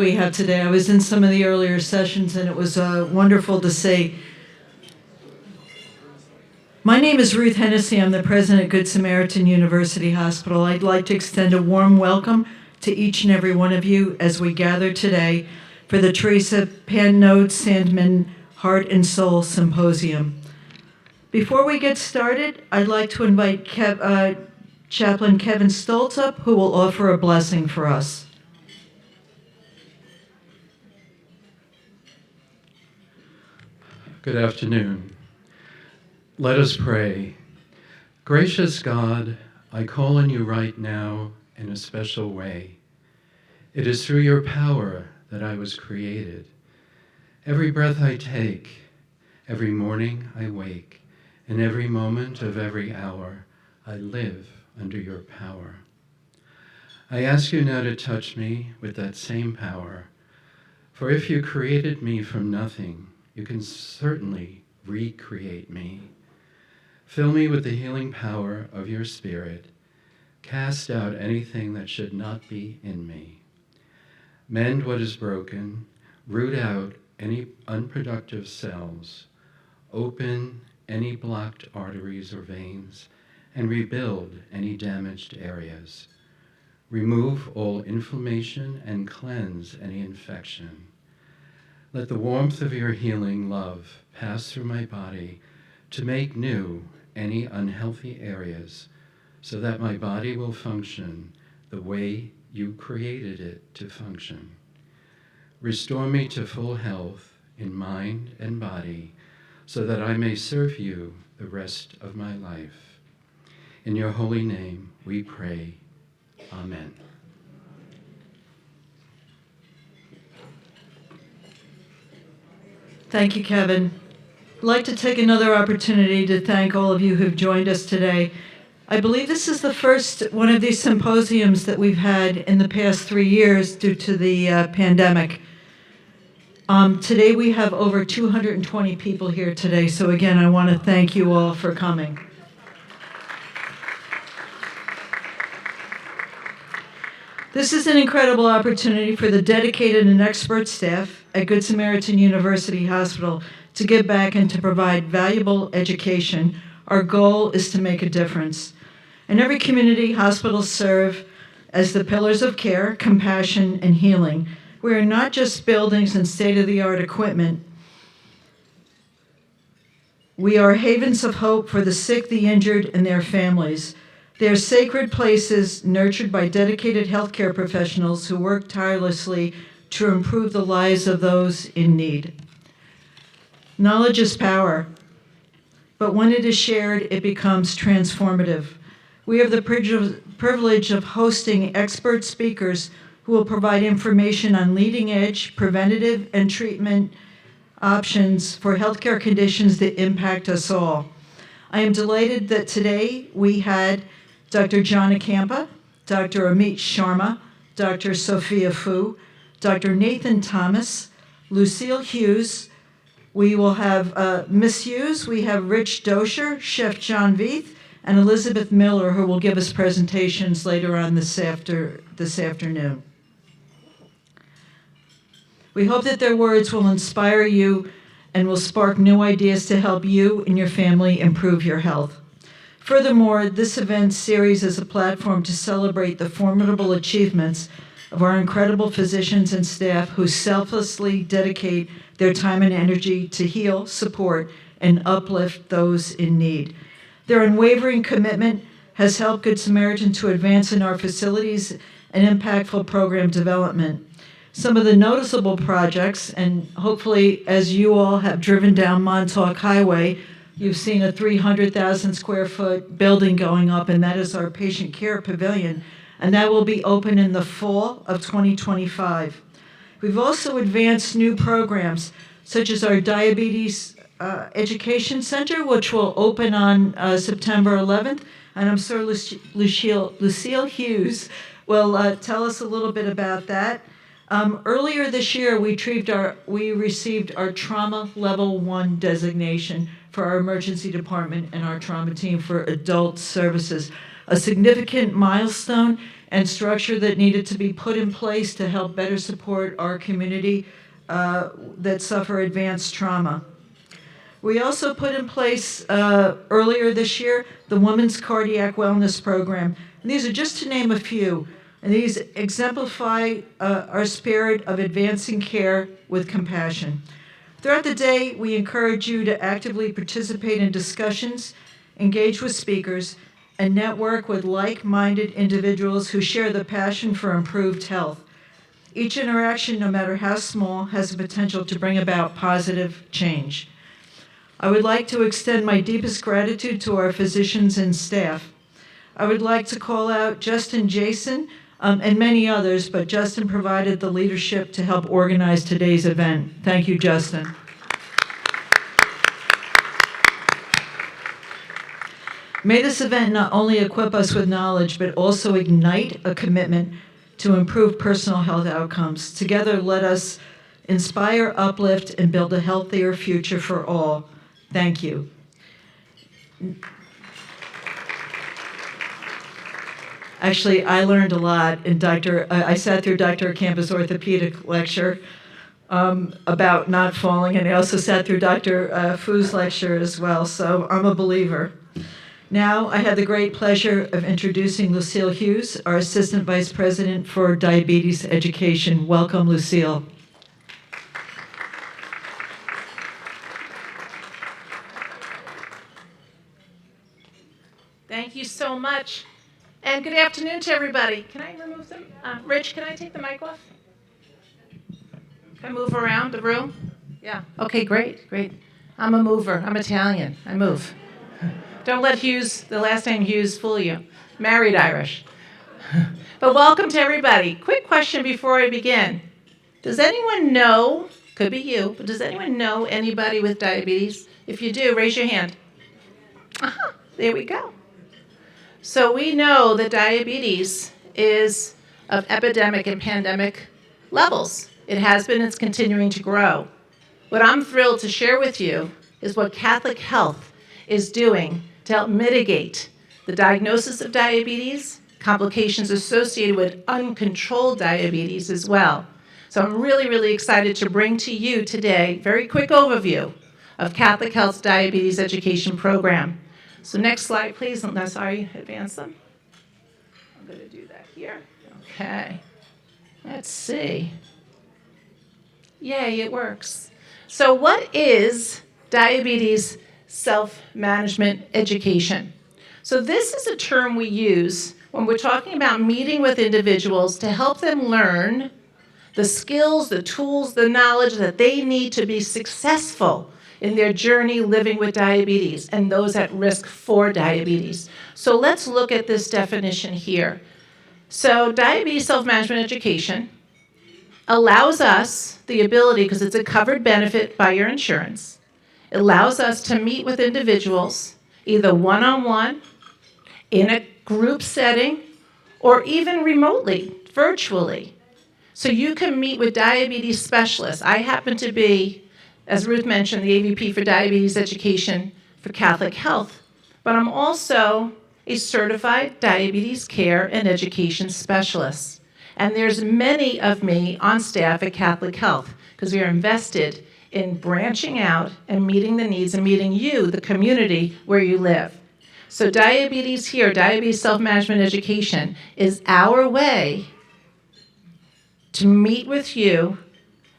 we have today. I was in some of the earlier sessions, and it was wonderful to see. My name is Ruth Hennessy. I'm the president at Good Samaritan University Hospital. I'd like to extend a warm welcome to each and every one of you as we gather today for the Theresa Patnode Santmann Heart and Soul Symposium. Before we get started, I'd like to invite Chaplain Kevin Stoltz up, who will offer a blessing for us. Good afternoon. Let us pray. Gracious God, I call on you right now in a special way. It is through your power that I was created. Every breath I take, every morning I wake, and every moment of every hour I live under your power. I ask you now to touch me with that same power, for if you created me from nothing, you can certainly recreate me. Fill me with the healing power of your Spirit. Cast out anything that should not be in me. Mend what is broken, root out any unproductive cells, open any blocked arteries or veins, and rebuild any damaged areas. Remove all inflammation and cleanse any infection. Let the warmth of your healing love pass through my body to make new any unhealthy areas, so that my body will function the way you created it to function. Restore me to full health in mind and body, so that I may serve you the rest of my life. In your holy name we pray. Amen. Thank you, Kevin. I'd like to take another opportunity to thank all of you who've joined us today. I believe this is the first one of these symposiums that we've had in the past 3 years due to the pandemic. Today we have over 220 people here today, so again, I want to thank you all for coming. This is an incredible opportunity for the dedicated and expert staff at Good Samaritan University Hospital to give back and to provide valuable education. Our goal is to make a difference. In every community, hospitals serve as the pillars of care, compassion, and healing. We are not just buildings and state-of-the-art equipment. We are havens of hope for the sick, the injured, and their families. They are sacred places nurtured by dedicated healthcare professionals who work tirelessly to improve the lives of those in need. Knowledge is power, but when it is shared, it becomes transformative. We have the privilege of hosting expert speakers who will provide information on leading-edge preventative and treatment options for healthcare conditions that impact us all. I am delighted that today we had Dr. John Akampa, Dr. Amit Sharma, Dr. Sophia Fu, Dr. Nathan Thomas, Lucille Hughes. We will have Miss Hughes, we have Rich Dosher, Chef John Veith, and Elizabeth Miller, who will give us presentations later on this afternoon. We hope that their words will inspire you and will spark new ideas to help you and your family improve your health. Furthermore, this event series is a platform to celebrate the formidable achievements of our incredible physicians and staff who selflessly dedicate their time and energy to heal, support, and uplift those in need. Their unwavering commitment has helped Good Samaritan to advance in our facilities and impactful program development. Some of the noticeable projects, and hopefully as you all have driven down Montauk Highway, you've seen a 300,000 square foot building going up, and that is our patient care pavilion, and that will be open in the fall of 2025. We've also advanced new programs, such as our Diabetes Education Center, which will open on September 11th, and I'm sure Lucille Hughes will tell us a little bit about that. Earlier this year, we received our Trauma Level 1 designation for our emergency department and our trauma team for adult services, a significant milestone and structure that needed to be put in place to help better support our community that suffer advanced trauma. We also put in place earlier this year the Women's Cardiac Wellness Program. And these are just to name a few. And these exemplify our spirit of advancing care with compassion. Throughout the day, we encourage you to actively participate in discussions, engage with speakers, and network with like-minded individuals who share the passion for improved health. Each interaction, no matter how small, has the potential to bring about positive change. I would like to extend my deepest gratitude to our physicians and staff. I would like to call out Justin Jason and many others, but Justin provided the leadership to help organize today's event. Thank you, Justin. May this event not only equip us with knowledge, but also ignite a commitment to improve personal health outcomes. Together, let us inspire, uplift, and build a healthier future for all. Thank you. Actually, I learned a lot in I sat through Dr. Campbell's orthopedic lecture about not falling, and I also sat through Dr. Fu's lecture as well, so I'm a believer. Now, I have the great pleasure of introducing Lucille Hughes, our Assistant Vice President for Diabetes Education. Welcome, Lucille. Thank you so much. And good afternoon to everybody. Can I remove them? Rich, can I take the mic off? Can I move around the room? Yeah. Okay, great. I'm a mover. I'm Italian. I move. Don't let the last name Hughes, fool you. Married Irish. But welcome to everybody. Quick question before I begin. Does anyone know, could be you, but does anyone know anybody with diabetes? If you do, raise your hand. There we go. So we know that diabetes is of epidemic and pandemic levels. It has been, it's continuing to grow. What I'm thrilled to share with you is what Catholic Health is doing to help mitigate the diagnosis of diabetes, complications associated with uncontrolled diabetes as well. So I'm really, really excited to bring to you today a very quick overview of Catholic Health's diabetes education program. So next slide, please. No, sorry, advance them. I'm going to do that here. Okay. Let's see. Yay, it works. So what is diabetes self-management education? So this is a term we use when we're talking about meeting with individuals to help them learn the skills, the tools, the knowledge that they need to be successful in their journey living with diabetes and those at risk for diabetes. So let's look at this definition here. So diabetes self-management education allows us the ability, because it's a covered benefit by your insurance, it allows us to meet with individuals either one-on-one, in a group setting, or even remotely, virtually. So you can meet with diabetes specialists. I happen to be, as Ruth mentioned, the AVP for Diabetes Education for Catholic Health, but I'm also a certified diabetes care and education specialist. And there's many of me on staff at Catholic Health because we are invested in branching out and meeting the needs and meeting you, the community where you live. So diabetes here, diabetes self-management education, is our way to meet with you,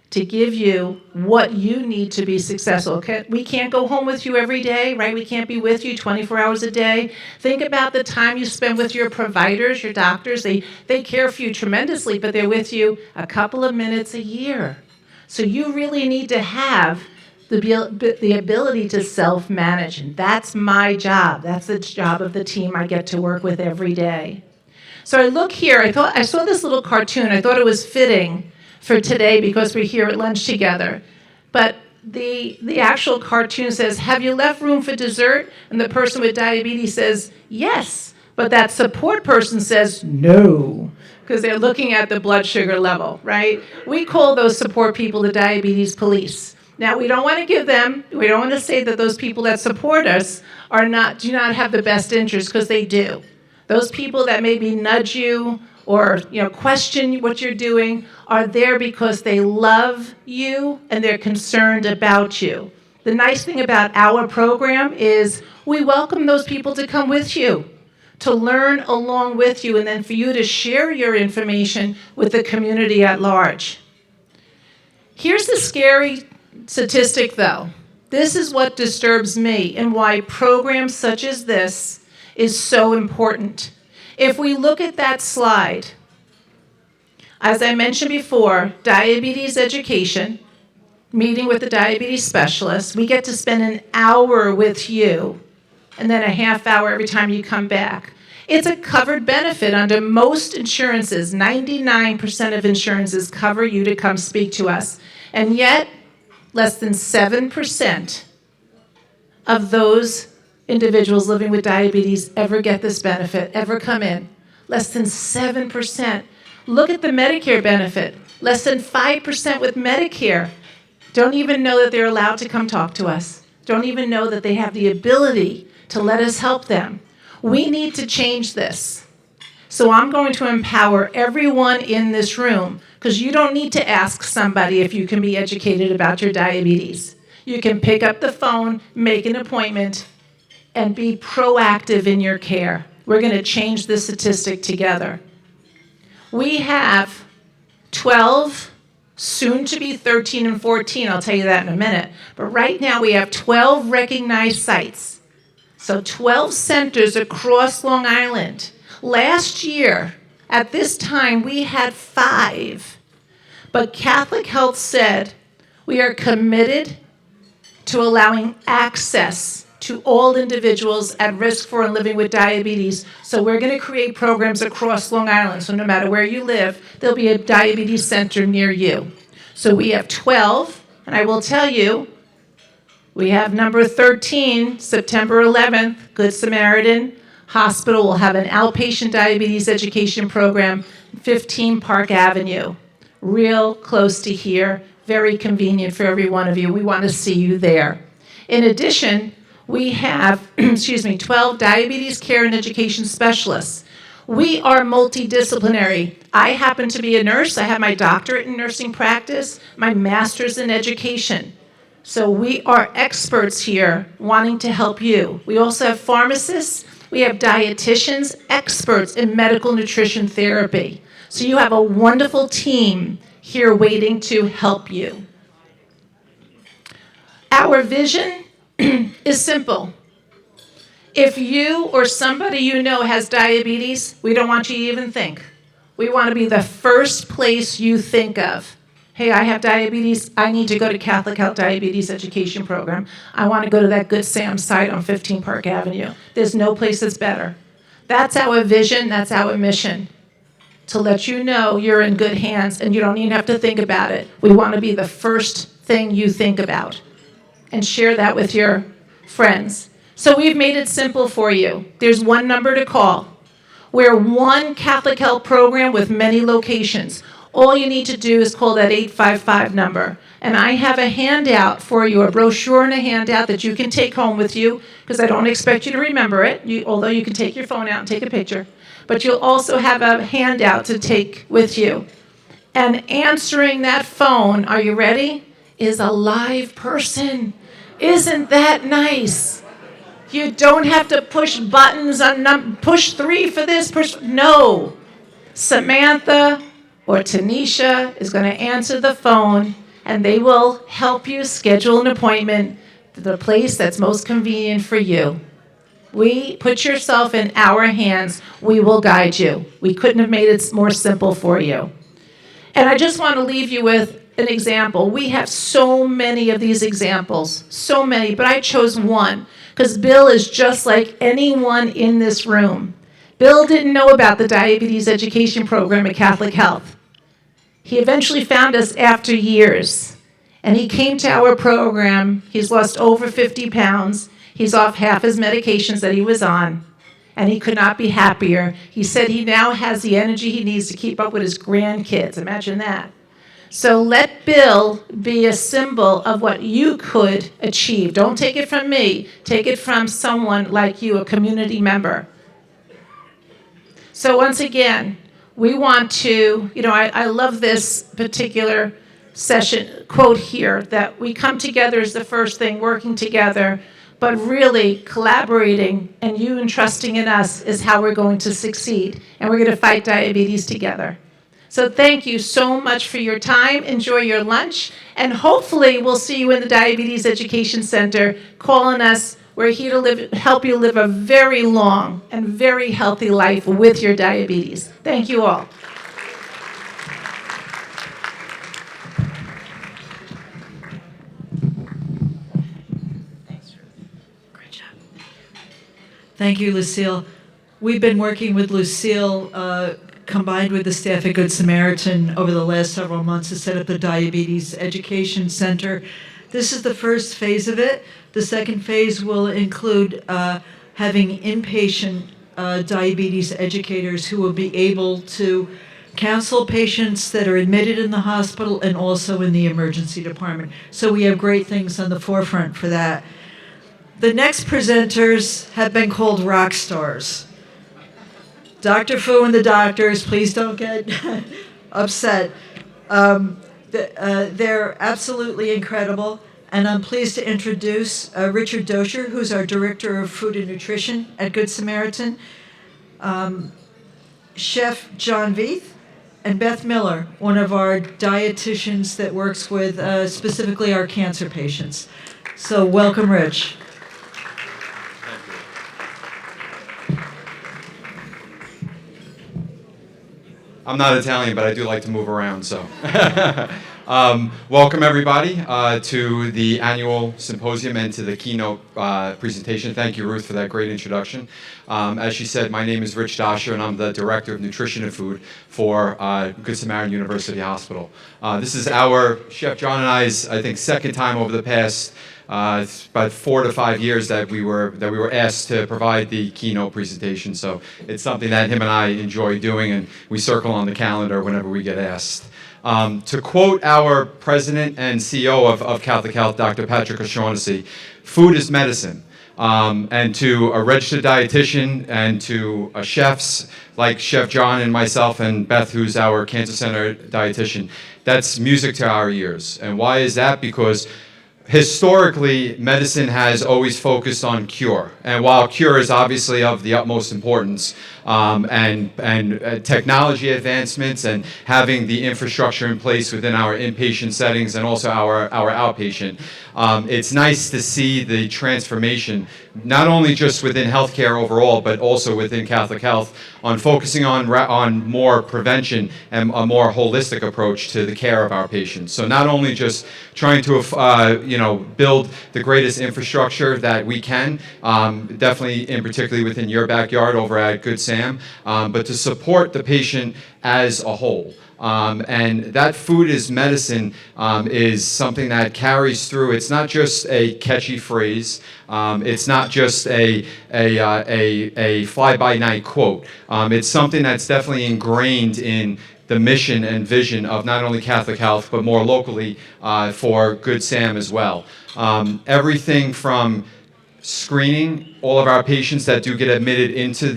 to give you what you need to be successful. Okay? We can't go home with you every day, right? We can't be with you 24 hours a day. Think about the time you spend with your providers, your doctors. They care for you tremendously, but they're with you a couple of minutes a year. So you really need to have the ability to self-manage, and that's my job. That's the job of the team I get to work with every day. So I look here, I saw this little cartoon. I thought it was fitting for today because we're here at lunch together. But the actual cartoon says, "Have you left room for dessert?" And the person with diabetes says, "Yes." But that support person says, "No," because they're looking at the blood sugar level, right? We call those support people the diabetes police. Now, we don't want to say that those people that support us do not have the best interest, because they do. Those people that maybe nudge you or question what you're doing are there because they love you and they're concerned about you. The nice thing about our program is we welcome those people to come with you, to learn along with you, and then for you to share your information with the community at large. Here's the scary statistic, though. This is what disturbs me and why programs such as this is so important. If we look at that slide, as I mentioned before, diabetes education, meeting with the diabetes specialist, we get to spend an hour with you and then a half hour every time you come back. It's a covered benefit under most insurances. 99% of insurances cover you to come speak to us. And yet, less than 7% of those individuals living with diabetes ever get this benefit, ever come in. Less than 7%. Look at the Medicare benefit. Less than 5% with Medicare don't even know that they're allowed to come talk to us. Don't even know that they have the ability to let us help them. We need to change this. So I'm going to empower everyone in this room, because you don't need to ask somebody if you can be educated about your diabetes. You can pick up the phone, make an appointment, and be proactive in your care. We're going to change this statistic together. We have 12, soon to be 13 and 14, I'll tell you that in a minute. But right now we have 12 recognized sites. So 12 centers across Long Island. Last year, at this time, we had 5. But Catholic Health said we are committed to allowing access to all individuals at risk for and living with diabetes. So we're going to create programs across Long Island. So no matter where you live, there'll be a diabetes center near you. So we have 12, and I will tell you, we have number 13, September 11th, Good Samaritan Hospital will have an outpatient diabetes education program, 15 Park Avenue. Real close to here, very convenient for every one of you. We want to see you there. In addition, we have 12 diabetes care and education specialists. We are multidisciplinary. I happen to be a nurse. I have my doctorate in nursing practice, my master's in education. So we are experts here wanting to help you. We also have pharmacists. We have dietitians, experts in medical nutrition therapy. So you have a wonderful team here waiting to help you. Our vision is simple. If you or somebody you know has diabetes, we don't want you to even think. We want to be the first place you think of. Hey, I have diabetes. I need to go to Catholic Health Diabetes Education Program. I want to go to that Good Sam site on 15 Park Avenue. There's no place that's better. That's our vision. That's our mission. To let you know you're in good hands and you don't even have to think about it. We want to be the first thing you think about and share that with your friends. So we've made it simple for you. There's one number to call. We're one Catholic Health program with many locations. All you need to do is call that 855 number. And I have a handout for you, a brochure and a handout that you can take home with you, because I don't expect you to remember it, although you can take your phone out and take a picture. But you'll also have a handout to take with you. And answering that phone, are you ready, is a live person. Isn't that nice? You don't have to push buttons on push 3 for this, no. Samantha or Tanisha is going to answer the phone, and they will help you schedule an appointment to the place that's most convenient for you. We put yourself in our hands. We will guide you. We couldn't have made it more simple for you. And I just want to leave you with an example. We have so many of these examples, so many, but I chose one because Bill is just like anyone in this room. Bill didn't know about the diabetes education program at Catholic Health. He eventually found us after years, and he came to our program. He's lost over 50 pounds. He's off half his medications that he was on, and he could not be happier. He said he now has the energy he needs to keep up with his grandkids. Imagine that. So let Bill be a symbol of what you could achieve. Don't take it from me. Take it from someone like you, a community member. So once again, We want to, I love this particular session quote here, that we come together is the first thing, working together, but really collaborating and you entrusting in us is how we're going to succeed. And we're going to fight diabetes together. So thank you so much for your time. Enjoy your lunch. And hopefully we'll see you in the Diabetes Education Center. Call on us. We're here to help you live a very long and very healthy life with your diabetes. Thank you all. Thank you, Lucille. We've been working with Lucille, combined with the staff at Good Samaritan over the last several months to set up the Diabetes Education Center. This is the first phase of it. The second phase will include having inpatient diabetes educators who will be able to counsel patients that are admitted in the hospital and also in the emergency department. So we have great things on the forefront for that. The next presenters have been called rock stars. Dr. Fu and the doctors, please don't get upset. They're absolutely incredible, and I'm pleased to introduce Richard Dozier, who's our Director of Food and Nutrition at Good Samaritan, Chef John Veith, and Beth Miller, one of our dietitians that works with specifically our cancer patients. So welcome, Rich. I'm not Italian, but I do like to move around, so. Welcome, everybody, to the annual symposium and to the keynote presentation. Thank you, Ruth, for that great introduction. As she said, my name is Rich Dozier, and I'm the Director of Nutrition and Food for Good Samaritan University Hospital. This is our, Chef John and I's, I think, second time over the past about 4 to 5 years that we were asked to provide the keynote presentation. So it's something that him and I enjoy doing, and we circle on the calendar whenever we get asked. To quote our president and CEO of Catholic Health, Dr. Patrick O'Shaughnessy, food is medicine. And to a registered dietitian and to chefs like Chef John and myself and Beth, who's our cancer center dietitian, that's music to our ears. And why is that? Because historically, medicine has always focused on cure. And while cure is obviously of the utmost importance, and technology advancements and having the infrastructure in place within our inpatient settings and also our outpatient, it's nice to see the transformation, not only just within healthcare overall, but also within Catholic Health, on focusing on more prevention and a more holistic approach to the care of our patients. So not only just trying to build the greatest infrastructure that we can, definitely in particularly within your backyard over at Good Sam, but to support the patient as a whole. And that food is medicine is something that carries through. It's not just a catchy phrase. It's not just a fly-by-night quote. It's something that's definitely ingrained in the mission and vision of not only Catholic Health, but more locally for Good Sam as well. Everything from screening all of our patients that do get admitted into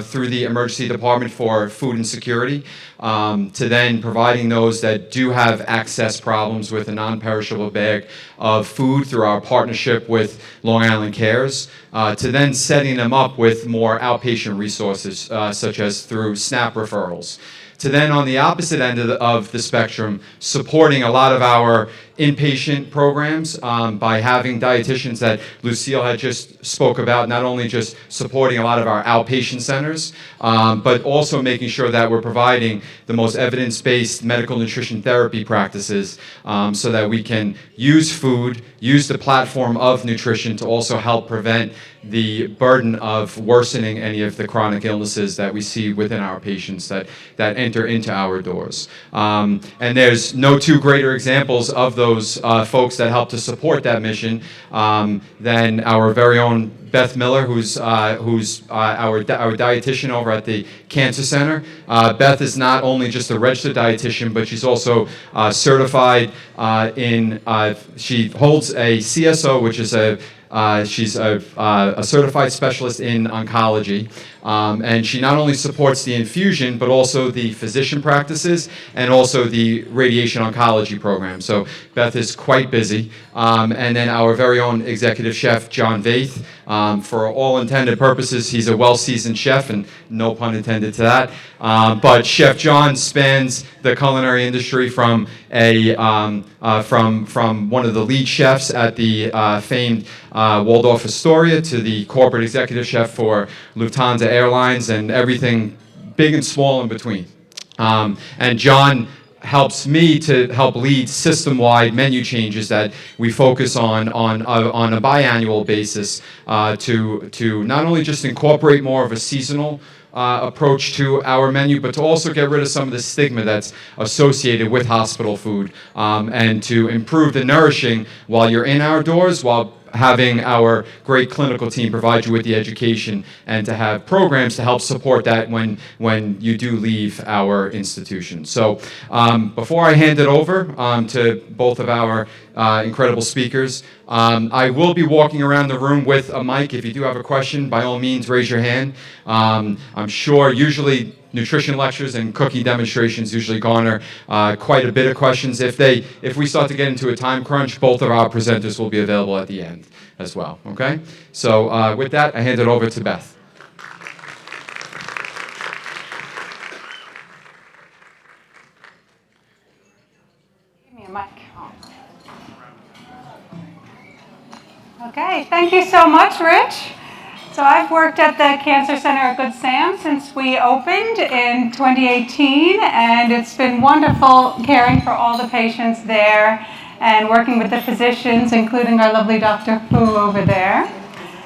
through the emergency department for food insecurity, to then providing those that do have access problems with a non-perishable bag of food through our partnership with Long Island Cares, to then setting them up with more outpatient resources, such as through SNAP referrals. To then, on the opposite end of the spectrum, supporting a lot of our inpatient programs by having dietitians that Lucille had just spoke about, not only just supporting a lot of our outpatient centers, but also making sure that we're providing the most evidence-based medical nutrition therapy practices so that we can use food, use the platform of nutrition to also help prevent the burden of worsening any of the chronic illnesses that we see within our patients that enter into our doors. And there's no two greater examples of those folks that help to support that mission than our very own Beth Miller, who's our dietitian over at the Cancer Center. Beth is not only just a registered dietitian, but she's also certified she holds a CSO, which is she's a certified specialist in oncology, And she not only supports the infusion, but also the physician practices and also the radiation oncology program. So Beth is quite busy. And then our very own executive chef, John Vaith. For all intended purposes, he's a well-seasoned chef, and no pun intended to that. But Chef John spans the culinary industry from from one of the lead chefs at the famed Waldorf Astoria to the corporate executive chef for Lufthansa Airlines and everything big and small in between. And John helps me to help lead system-wide menu changes that we focus on a biannual basis to not only just incorporate more of a seasonal approach to our menu, but to also get rid of some of the stigma that's associated with hospital food, and to improve the nourishing while you're in our doors, while having our great clinical team provide you with the education and to have programs to help support that when you do leave our institution. So before I hand it over to both of our incredible speakers, I will be walking around the room with a mic. If you do have a question, by all means, raise your hand. I'm sure usually nutrition lectures and cooking demonstrations usually garner quite a bit of questions. If we start to get into a time crunch, both of our presenters will be available at the end as well, okay? So with that, I hand it over to Beth. Give me a mic. Okay, thank you so much, Rich. So I've worked at the Cancer Center at Good Sam since we opened in 2018, and it's been wonderful caring for all the patients there and working with the physicians, including our lovely Dr. Fu over there.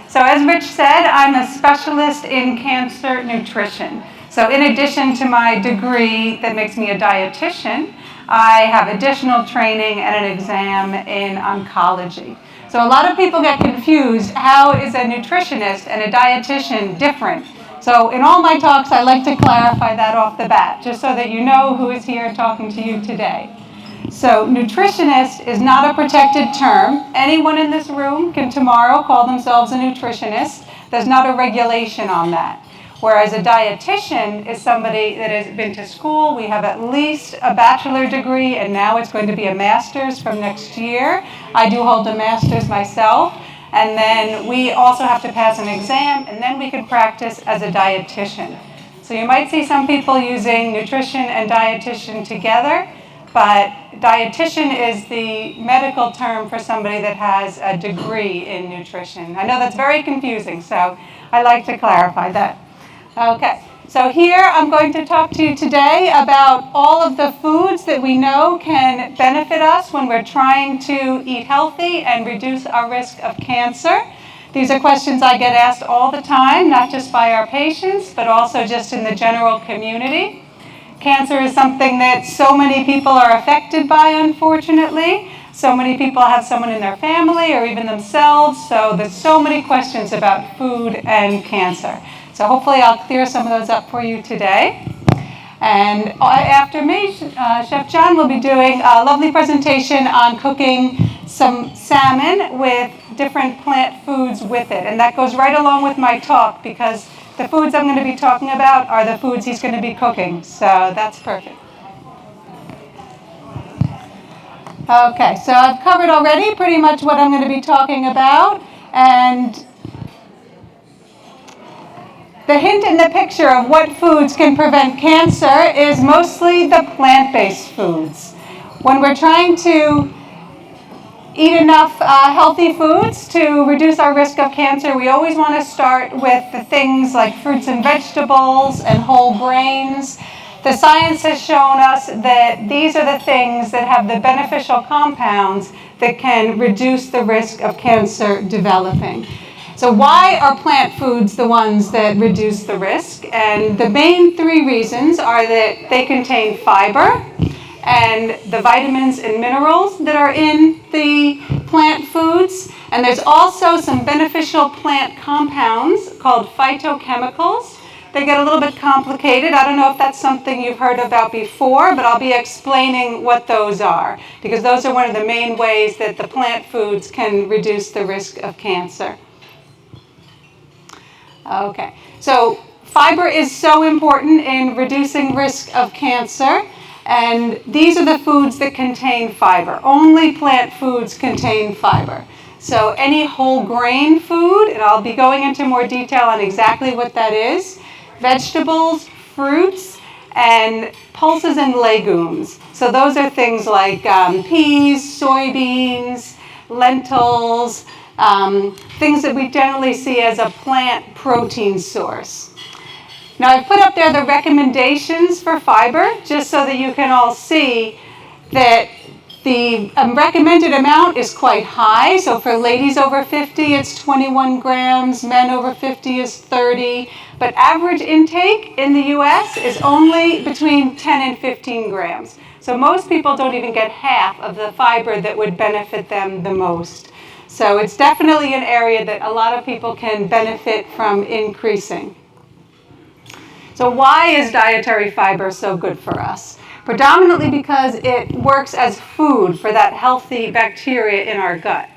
So as Rich said, I'm a specialist in cancer nutrition. So in addition to my degree that makes me a dietitian, I have additional training and an exam in oncology. So a lot of people get confused, how is a nutritionist and a dietitian different? So in all my talks, I like to clarify that off the bat, just so that you know who is here talking to you today. So nutritionist is not a protected term. Anyone in this room can tomorrow call themselves a nutritionist. There's not a regulation on that. Whereas a dietitian is somebody that has been to school. We have at least a bachelor degree, and now it's going to be a master's from next year. I do hold a master's myself. And then we also have to pass an exam, and then we could practice as a dietitian. So you might see some people using nutrition and dietitian together, but dietitian is the medical term for somebody that has a degree in nutrition. I know that's very confusing, so I like to clarify that. Okay, so here I'm going to talk to you today about all of the foods that we know can benefit us when we're trying to eat healthy and reduce our risk of cancer. These are questions I get asked all the time, not just by our patients, but also just in the general community. Cancer is something that so many people are affected by, unfortunately. So many people have someone in their family or even themselves, so there's so many questions about food and cancer. So hopefully I'll clear some of those up for you today. And after me, Chef John will be doing a lovely presentation on cooking some salmon with different plant foods with it. And that goes right along with my talk because the foods I'm going to be talking about are the foods he's going to be cooking. So that's perfect. Okay, so I've covered already pretty much what I'm going to be talking about. And the hint in the picture of what foods can prevent cancer is mostly the plant-based foods. When we're trying to eat enough healthy foods to reduce our risk of cancer, we always want to start with the things like fruits and vegetables and whole grains. The science has shown us that these are the things that have the beneficial compounds that can reduce the risk of cancer developing. So why are plant foods the ones that reduce the risk? And the main three reasons are that they contain fiber and the vitamins and minerals that are in the plant foods. And there's also some beneficial plant compounds called phytochemicals. They get a little bit complicated. I don't know if that's something you've heard about before, but I'll be explaining what those are, because those are one of the main ways that the plant foods can reduce the risk of cancer. Okay, so fiber is so important in reducing risk of cancer. And these are the foods that contain fiber. Only plant foods contain fiber. So any whole grain food, and I'll be going into more detail on exactly what that is, vegetables, fruits, and pulses and legumes. So those are things like peas, soybeans, lentils, things that we generally see as a plant protein source. Now I've put up there the recommendations for fiber, just so that you can all see that the recommended amount is quite high. So for ladies over 50, it's 21 grams, men over 50 is 30, but average intake in the US is only between 10 and 15 grams. So most people don't even get half of the fiber that would benefit them the most. So it's definitely an area that a lot of people can benefit from increasing. So why is dietary fiber so good for us? Predominantly because it works as food for that healthy bacteria in our gut.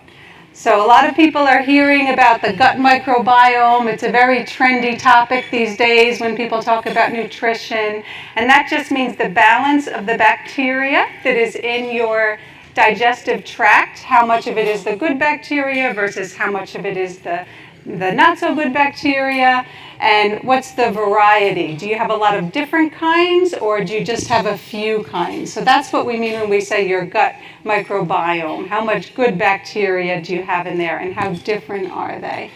So a lot of people are hearing about the gut microbiome. It's a very trendy topic these days when people talk about nutrition. And that just means the balance of the bacteria that is in your digestive tract, how much of it is the good bacteria versus how much of it is the not so good bacteria, and what's the variety? Do you have a lot of different kinds, or do you just have a few kinds? So that's what we mean when we say your gut microbiome. How much good bacteria do you have in there, and how different are they?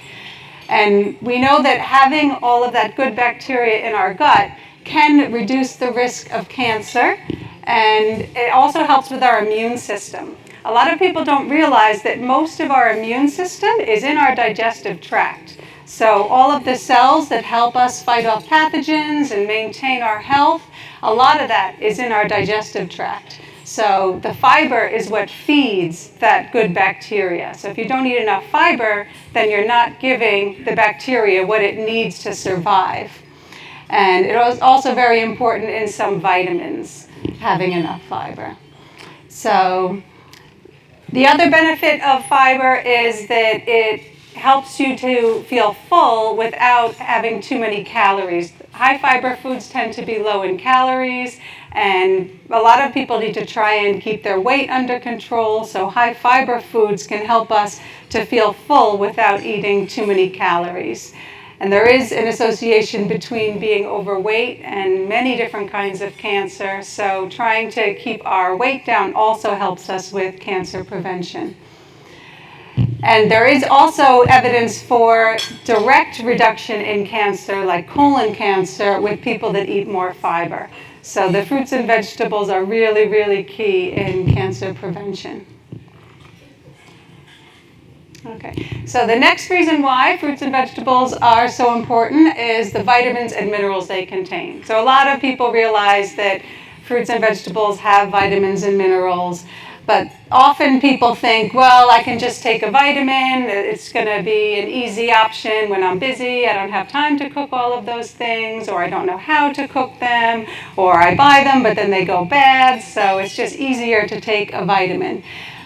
And we know that having all of that good bacteria in our gut can reduce the risk of cancer, and it also helps with our immune system. A lot of people don't realize that most of our immune system is in our digestive tract. So all of the cells that help us fight off pathogens and maintain our health, a lot of that is in our digestive tract. So the fiber is what feeds that good bacteria. So if you don't eat enough fiber, then you're not giving the bacteria what it needs to survive. And it is also very important in some vitamins, having enough fiber. So the other benefit of fiber is that it helps you to feel full without having too many calories. High fiber foods tend to be low in calories, and a lot of people need to try and keep their weight under control, so high fiber foods can help us to feel full without eating too many calories. And there is an association between being overweight and many different kinds of cancer, so trying to keep our weight down also helps us with cancer prevention. And there is also evidence for direct reduction in cancer, like colon cancer, with people that eat more fiber. So the fruits and vegetables are really, really key in cancer prevention. Okay, so the next reason why fruits and vegetables are so important is the vitamins and minerals they contain. So a lot of people realize that fruits and vegetables have vitamins and minerals, but often people think, well, I can just take a vitamin, it's going to be an easy option when I'm busy, I don't have time to cook all of those things, or I don't know how to cook them, or I buy them but then they go bad, so it's just easier to take a vitamin.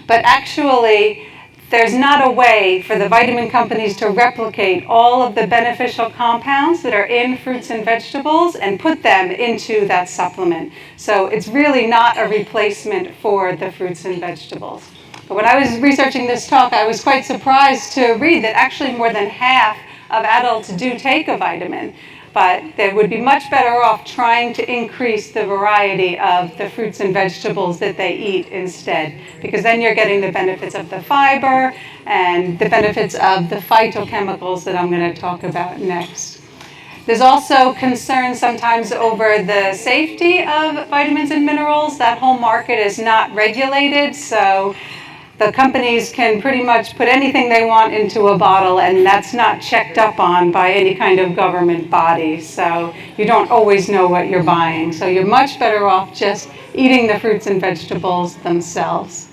But actually, there's not a way for the vitamin companies to replicate all of the beneficial compounds that are in fruits and vegetables and put them into that supplement. So it's really not a replacement for the fruits and vegetables. But when I was researching this talk, I was quite surprised to read that actually more than half of adults do take a vitamin. But they would be much better off trying to increase the variety of the fruits and vegetables that they eat instead, because then you're getting the benefits of the fiber and the benefits of the phytochemicals that I'm going to talk about next. There's also concern sometimes over the safety of vitamins and minerals. That whole market is not regulated, so the companies can pretty much put anything they want into a bottle, and that's not checked up on by any kind of government body. So you don't always know what you're buying. So you're much better off just eating the fruits and vegetables themselves.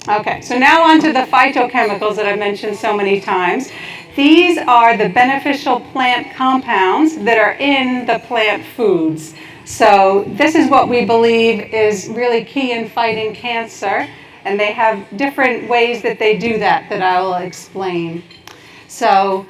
Okay, so now on to the phytochemicals that I've mentioned so many times. These are the beneficial plant compounds that are in the plant foods. So this is what we believe is really key in fighting cancer. And they have different ways that they do that I will explain. So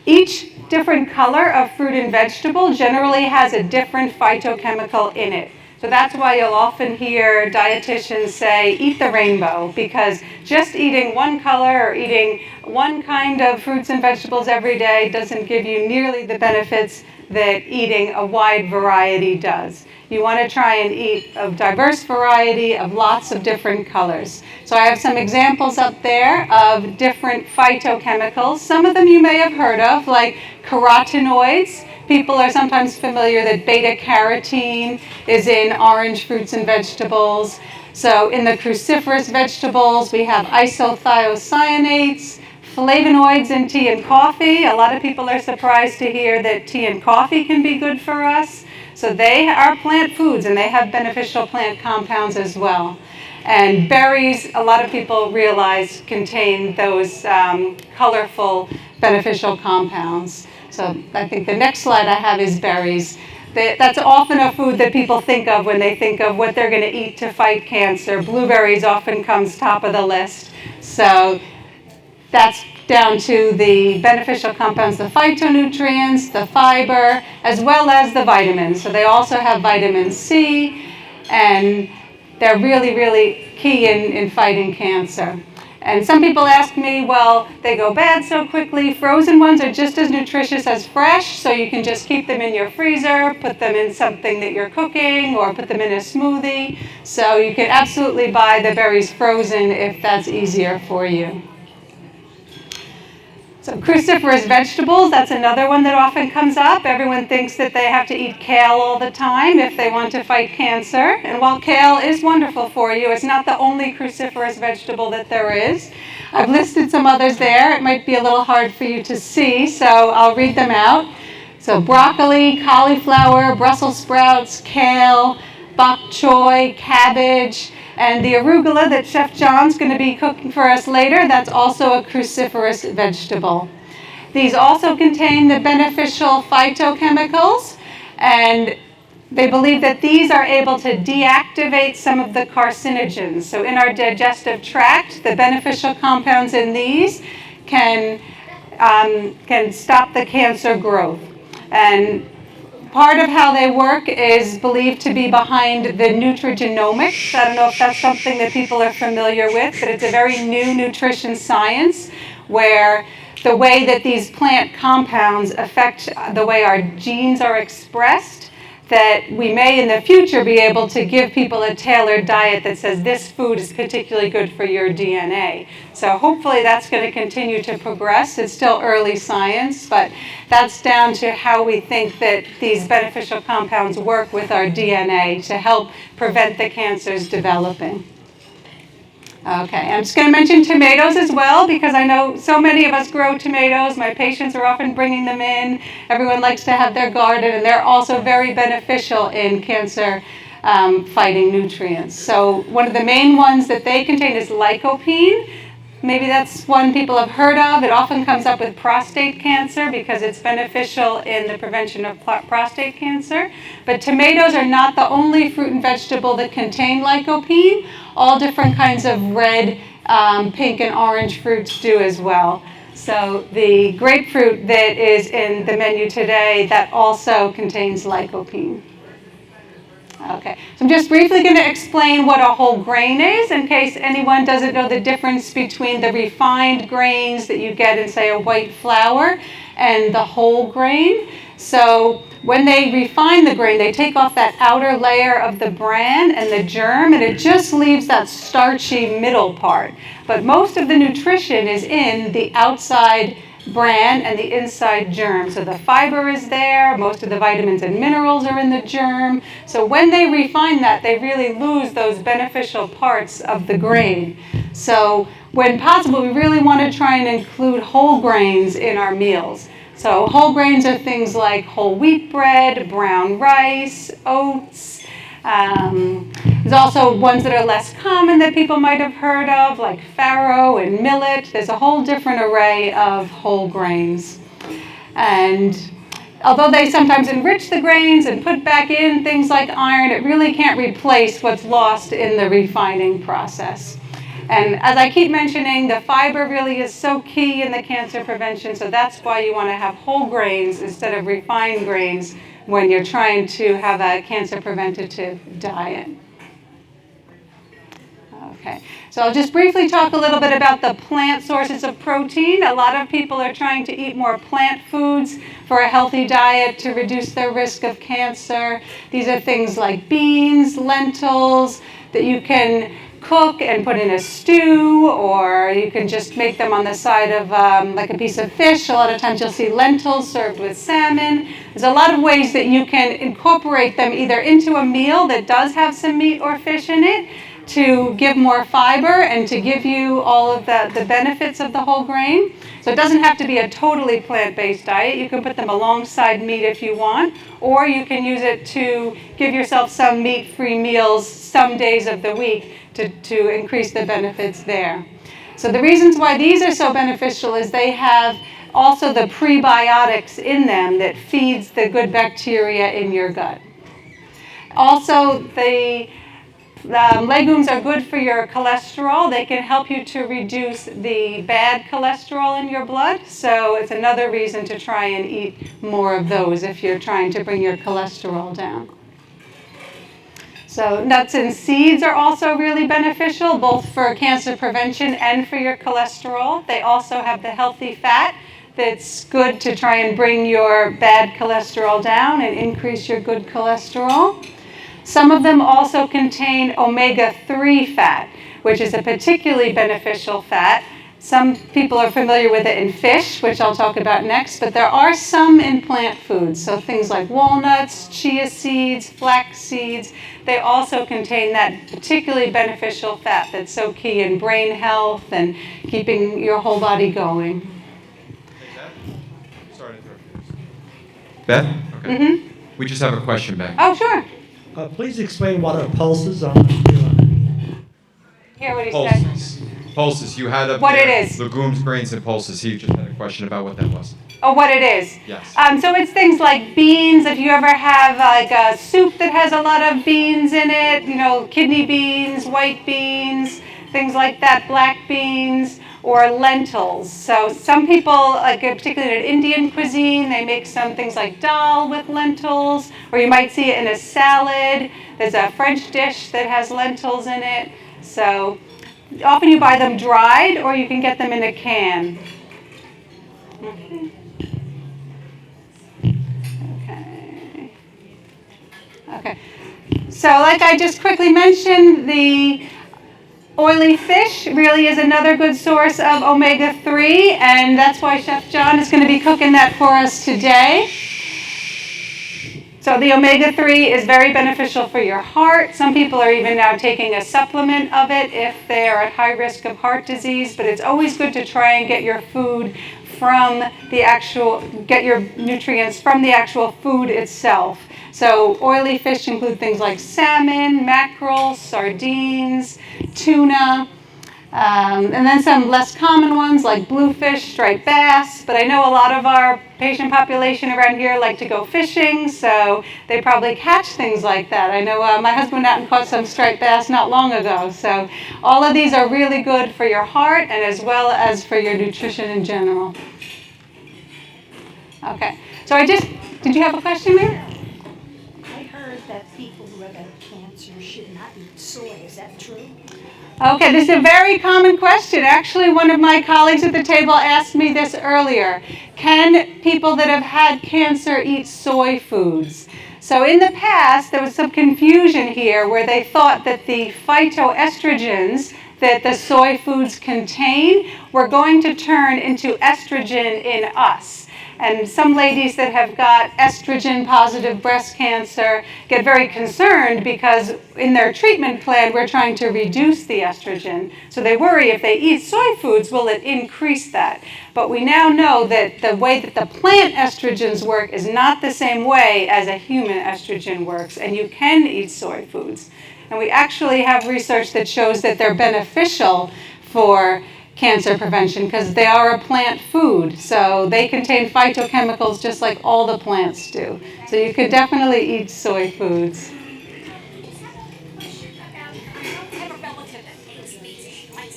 each different color of fruit and vegetable generally has a different phytochemical in it. So that's why you'll often hear dietitians say, eat the rainbow, because just eating one color or eating one kind of fruits and vegetables every day doesn't give you nearly the benefits that eating a wide variety does. You want to try and eat a diverse variety of lots of different colors. So I have some examples up there of different phytochemicals. Some of them you may have heard of, like carotenoids. People are sometimes familiar that beta-carotene is in orange fruits and vegetables. So in the cruciferous vegetables, we have isothiocyanates, flavonoids in tea and coffee. A lot of people are surprised to hear that tea and coffee can be good for us. So they are plant foods, and they have beneficial plant compounds as well. And berries, a lot of people realize, contain those colorful beneficial compounds. So I think the next slide I have is berries. That's often a food that people think of when they think of what they're going to eat to fight cancer. Blueberries often comes top of the list. So that's down to the beneficial compounds, the phytonutrients, the fiber, as well as the vitamins. So they also have vitamin C, and they're really, really key in fighting cancer. And some people ask me, well, they go bad so quickly. Frozen ones are just as nutritious as fresh, so you can just keep them in your freezer, put them in something that you're cooking, or put them in a smoothie. So you can absolutely buy the berries frozen if that's easier for you. So cruciferous vegetables, that's another one that often comes up. Everyone thinks that they have to eat kale all the time if they want to fight cancer. And while kale is wonderful for you, it's not the only cruciferous vegetable that there is. I've listed some others there. It might be a little hard for you to see, so I'll read them out. So broccoli, cauliflower, Brussels sprouts, kale, bok choy, cabbage, and the arugula that Chef John's going to be cooking for us later, that's also a cruciferous vegetable. These also contain the beneficial phytochemicals, and they believe that these are able to deactivate some of the carcinogens. So in our digestive tract, the beneficial compounds in these can stop the cancer growth. And part of how they work is believed to be behind the nutrigenomics. I don't know if that's something that people are familiar with, but it's a very new nutrition science where the way that these plant compounds affect the way our genes are expressed, that we may in the future be able to give people a tailored diet that says this food is particularly good for your DNA. So hopefully that's going to continue to progress. It's still early science, but that's down to how we think that these beneficial compounds work with our DNA to help prevent the cancers developing. Okay, I'm just going to mention tomatoes as well, because I know so many of us grow tomatoes. My patients are often bringing them in. Everyone likes to have their garden, and they're also very beneficial in cancer fighting nutrients. So one of the main ones that they contain is lycopene. Maybe that's one people have heard of. It often comes up with prostate cancer because it's beneficial in the prevention of prostate cancer. But tomatoes are not the only fruit and vegetable that contain lycopene. All different kinds of red, pink, and orange fruits do as well. So the grapefruit that is in the menu today, that also contains lycopene. Okay, so I'm just briefly going to explain what a whole grain is in case anyone doesn't know the difference between the refined grains that you get in, say, a white flour and the whole grain. So when they refine the grain, they take off that outer layer of the bran and the germ, and it just leaves that starchy middle part. But most of the nutrition is in the outside bran and the inside germ. So the fiber is there, most of the vitamins and minerals are in the germ. So when they refine that, they really lose those beneficial parts of the grain. So when possible, we really want to try and include whole grains in our meals. So whole grains are things like whole wheat bread, brown rice, oats. There's also ones that are less common that people might have heard of, like farro and millet. There's a whole different array of whole grains. And although they sometimes enrich the grains and put back in things like iron, it really can't replace what's lost in the refining process. And as I keep mentioning, the fiber really is so key in the cancer prevention, so that's why you want to have whole grains instead of refined grains when you're trying to have a cancer preventative diet. Okay, so I'll just briefly talk a little bit about the plant sources of protein. A lot of people are trying to eat more plant foods for a healthy diet to reduce their risk of cancer. These are things like beans, lentils, that you can cook and put in a stew, or you can just make them on the side of like a piece of fish. A lot of times you'll see lentils served with salmon. There's a lot of ways that you can incorporate them either into a meal that does have some meat or fish in it to give more fiber and to give you all of the benefits of the whole grain. So it doesn't have to be a totally plant-based diet. You can put them alongside meat if you want, or you can use it to give yourself some meat-free meals some days of the week to increase the benefits there. So the reasons why these are so beneficial is they have also the prebiotics in them that feeds the good bacteria in your gut. Also, the legumes are good for your cholesterol. They can help you to reduce the bad cholesterol in your blood. So it's another reason to try and eat more of those if you're trying to bring your cholesterol down. So nuts and seeds are also really beneficial, both for cancer prevention and for your cholesterol. They also have the healthy fat that's good to try and bring your bad cholesterol down and increase your good cholesterol. Some of them also contain omega-3 fat, which is a particularly beneficial fat. Some people are familiar with it in fish, which I'll talk about next, but there are some in plant foods. So things like walnuts, chia seeds, flax seeds, they also contain that particularly beneficial fat that's so key in brain health and keeping your whole body going. Hey, Beth? Sorry to interrupt you. Beth? Okay. Mm-hmm. We just have a question back. Oh, sure. Please explain what are pulses on the Hear what he said. Pulses. Pulses. You had up What there it is. legumes, grains, and pulses. He just had a question about what that was. Oh, what it is. Yes. So it's things like beans. If you ever have like a soup that has a lot of beans in it, you know, kidney beans, white beans, things like that, black beans, or lentils. So some people, like particularly in Indian cuisine, they make some things like dal with lentils, or you might see it in a salad. There's a French dish that has lentils in it. So often you buy them dried, or you can get them in a can. Okay. Okay. So like I just quickly mentioned, the oily fish really is another good source of omega-3, and that's why Chef John is going to be cooking that for us today. So the omega-3 is very beneficial for your heart. Some people are even now taking a supplement of it if they are at high risk of heart disease, but it's always good to try and get your food from the actual, get your nutrients from the actual food itself. So oily fish include things like salmon, mackerel, sardines, tuna, and then some less common ones like bluefish, striped bass. But I know a lot of our patient population around here like to go fishing, so they probably catch things like that. I know my husband went out and caught some striped bass not long ago. So all of these are really good for your heart and as well as for your nutrition in general. Okay, so did you have a question, Mary? I heard that people who have had cancer should not eat soy. Is that true? Okay, this is a very common question. Actually, one of my colleagues at the table asked me this earlier. Can people that have had cancer eat soy foods? So in the past, there was some confusion here where they thought that the phytoestrogens that the soy foods contain were going to turn into estrogen in us. And some ladies that have got estrogen-positive breast cancer get very concerned because in their treatment plan, we're trying to reduce the estrogen. So they worry if they eat soy foods, will it increase that? But we now know that the way that the plant estrogens work is not the same way as a human estrogen works, and you can eat soy foods. And we actually have research that shows that they're beneficial for cancer prevention because they are a plant food. So they contain phytochemicals just like all the plants do. So you could definitely eat soy foods. I have a relative that hates meat. She likes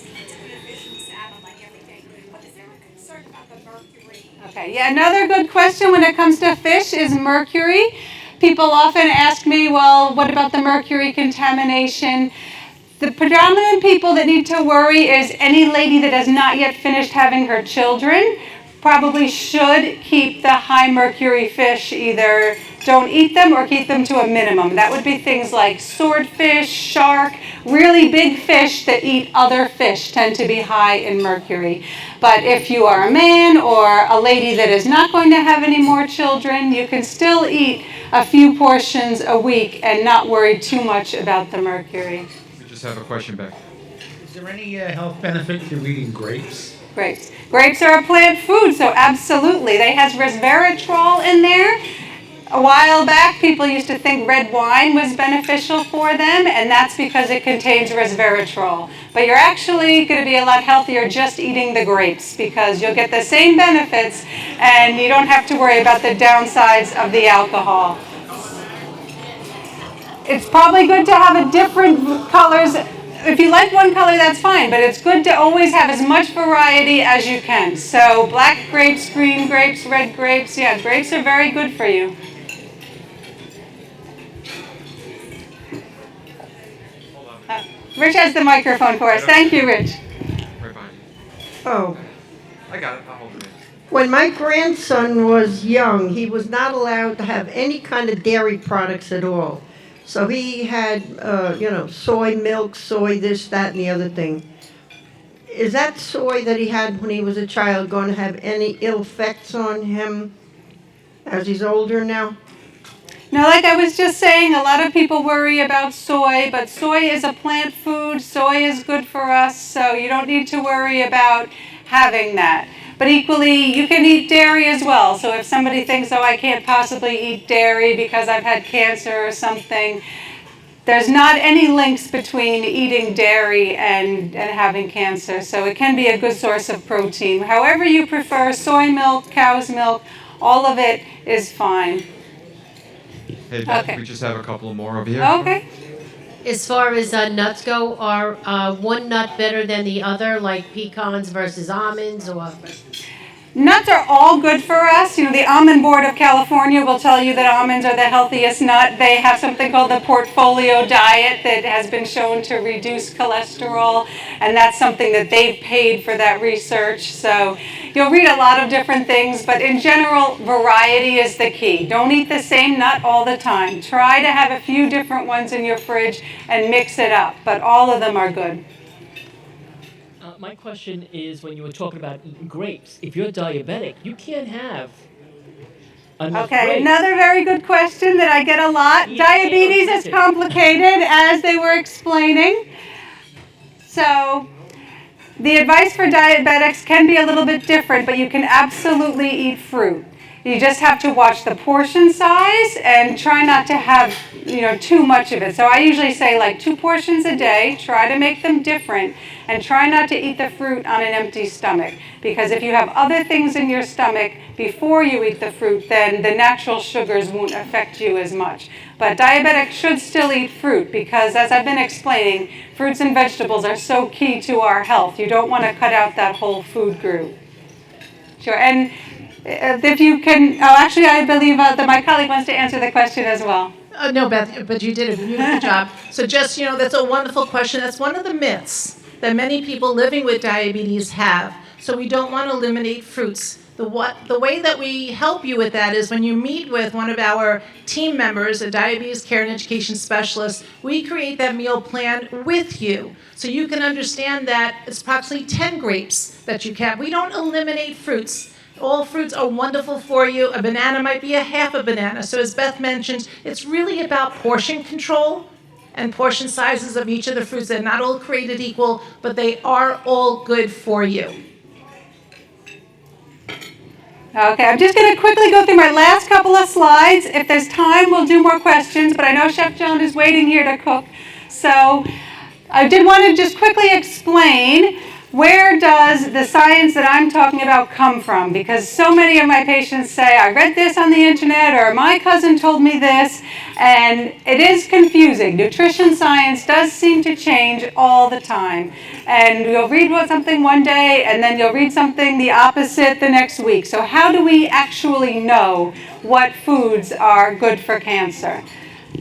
Okay, yeah, another good question when it comes to fish is mercury. People often ask me, well, what about the mercury contamination? The predominant people that need to worry is any lady that has not yet finished having her children. Probably should keep the high mercury fish, either don't eat them or keep them to a minimum. That would be things like swordfish, shark, really big fish that eat other fish tend to be high in mercury. But if you are a man or a lady that is not going to have any more children, you can still eat a few portions a week and not worry too much about the mercury. We just have a question back. Is there any health benefit to eating grapes? Grapes. Grapes are a plant food, so absolutely. They has resveratrol in there. A while back, people used to think red wine was beneficial for them, and that's because it contains resveratrol. But you're actually going to be a lot healthier just eating the grapes because you'll get the same benefits and you don't have to worry about the downsides of the alcohol. It's probably good to have a different colors. If you like one color, that's fine, but it's good to always have as much variety as you can. So black grapes, green grapes, red grapes. Yeah, grapes are very good for you. Rich has the microphone for us. Thank you, Rich. Right behind you. Oh, I got it. I'll hold it in. when my grandson was young, he was not allowed to have any kind of dairy products at all. So he had, soy milk, soy this, that, and the other thing. Is that soy that he had when he was a child going to have any ill effects on him as he's older now? Now, like I was just saying, a lot of people worry about soy, but soy is a plant food. Soy is good for us, so you don't need to worry about having that. But equally, you can eat dairy as well. So if somebody thinks, oh, I can't possibly eat dairy because I've had cancer or something, there's not any links between eating dairy and having cancer. So it can be a good source of protein. However you prefer, soy milk, cow's milk, all of it is fine. Hey, Beth, Okay. we just have a couple more over here. Okay. As far as nuts go, are one nut better than the other, like pecans versus almonds, or? Nuts are all good for us. You know, the Almond Board of California will tell you that almonds are the healthiest nut. They have something called the portfolio diet that has been shown to reduce cholesterol, and that's something that they've paid for that research. So you'll read a lot of different things, but in general, variety is the key. Don't eat the same nut all the time. Try to have a few different ones in your fridge and mix it up, but all of them are good. My question is, when you were talking about eating grapes, if you're diabetic, you can't have enough Okay, grapes. another very good question that I get a lot. Yeah, Diabetes is okay. complicated, as they were explaining. So the advice for diabetics can be a little bit different, but you can absolutely eat fruit. You just have to watch the portion size and try not to have, too much of it. So I usually say like 2 portions a day, try to make them different, and try not to eat the fruit on an empty stomach. Because if you have other things in your stomach before you eat the fruit, then the natural sugars won't affect you as much. But diabetics should still eat fruit because, as I've been explaining, fruits and vegetables are so key to our health. You don't want to cut out that whole food group. Sure, and if you can, actually I believe that my colleague wants to answer the question as well. No, Beth, but you did a beautiful job. So just, that's a wonderful question. That's one of the myths that many people living with diabetes have. So we don't want to eliminate fruits. The way that we help you with that is when you meet with one of our team members, a diabetes care and education specialist, we create that meal plan with you. So you can understand that it's approximately 10 grapes that you can. We don't eliminate fruits. All fruits are wonderful for you. A banana might be a half a banana. So as Beth mentioned, it's really about portion control and portion sizes of each of the fruits. They're not all created equal, but they are all good for you. Okay, I'm just going to quickly go through my last couple of slides. If there's time, we'll do more questions, but I know Chef Joan is waiting here to cook. So I did want to just quickly explain where does the science that I'm talking about come from? Because so many of my patients say, I read this on the internet, or my cousin told me this, and it is confusing. Nutrition science does seem to change all the time. And you'll read something one day, and then you'll read something the opposite the next week. So how do we actually know what foods are good for cancer?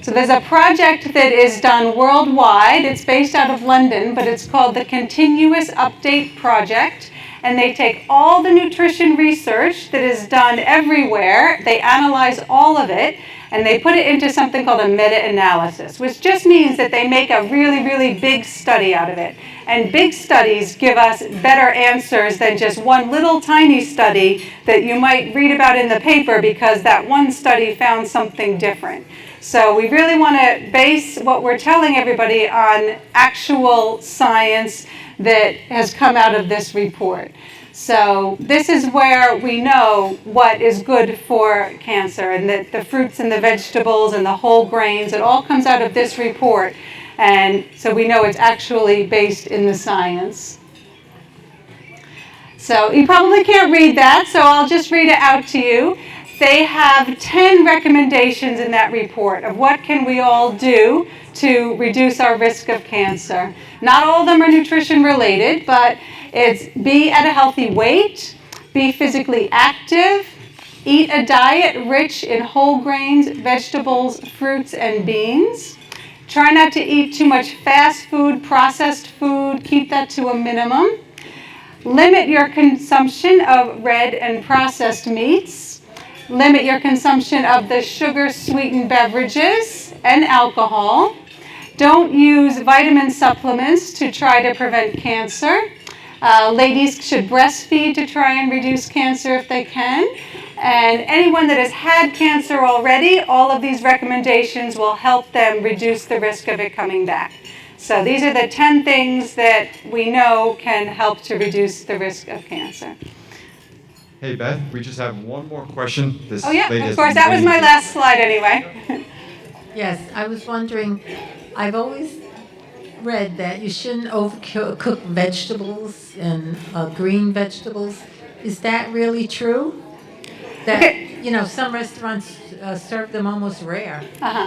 So there's a project that is done worldwide. It's based out of London, but it's called the Continuous Update Project. And they take all the nutrition research that is done everywhere, they analyze all of it, and they put it into something called a meta-analysis, which just means that they make a really, really big study out of it. And big studies give us better answers than just one little tiny study that you might read about in the paper because that one study found something different. So we really want to base what we're telling everybody on actual science that has come out of this report. So this is where we know what is good for cancer, and that the fruits and the vegetables and the whole grains, it all comes out of this report. And so we know it's actually based in the science. So you probably can't read that, so I'll just read it out to you. They have 10 recommendations in that report of what can we all do to reduce our risk of cancer. Not all of them are nutrition related, but it's be at a healthy weight, be physically active, eat a diet rich in whole grains, vegetables, fruits, and beans. Try not to eat too much fast food, processed food, keep that to a minimum. Limit your consumption of red and processed meats. Limit your consumption of the sugar-sweetened beverages and alcohol. Don't use vitamin supplements to try to prevent cancer. Ladies should breastfeed to try and reduce cancer if they can. And anyone that has had cancer already, all of these recommendations will help them reduce the risk of it coming back. So these are the 10 things that we know can help to reduce the risk of cancer. Hey, Beth, we just have one more question. This Oh, yeah, lady of has course. been That was waiting my to- last slide anyway. Yes, I was wondering, I've always read that you shouldn't overcook vegetables and green vegetables. Is that really true? That, you know, some restaurants serve them almost rare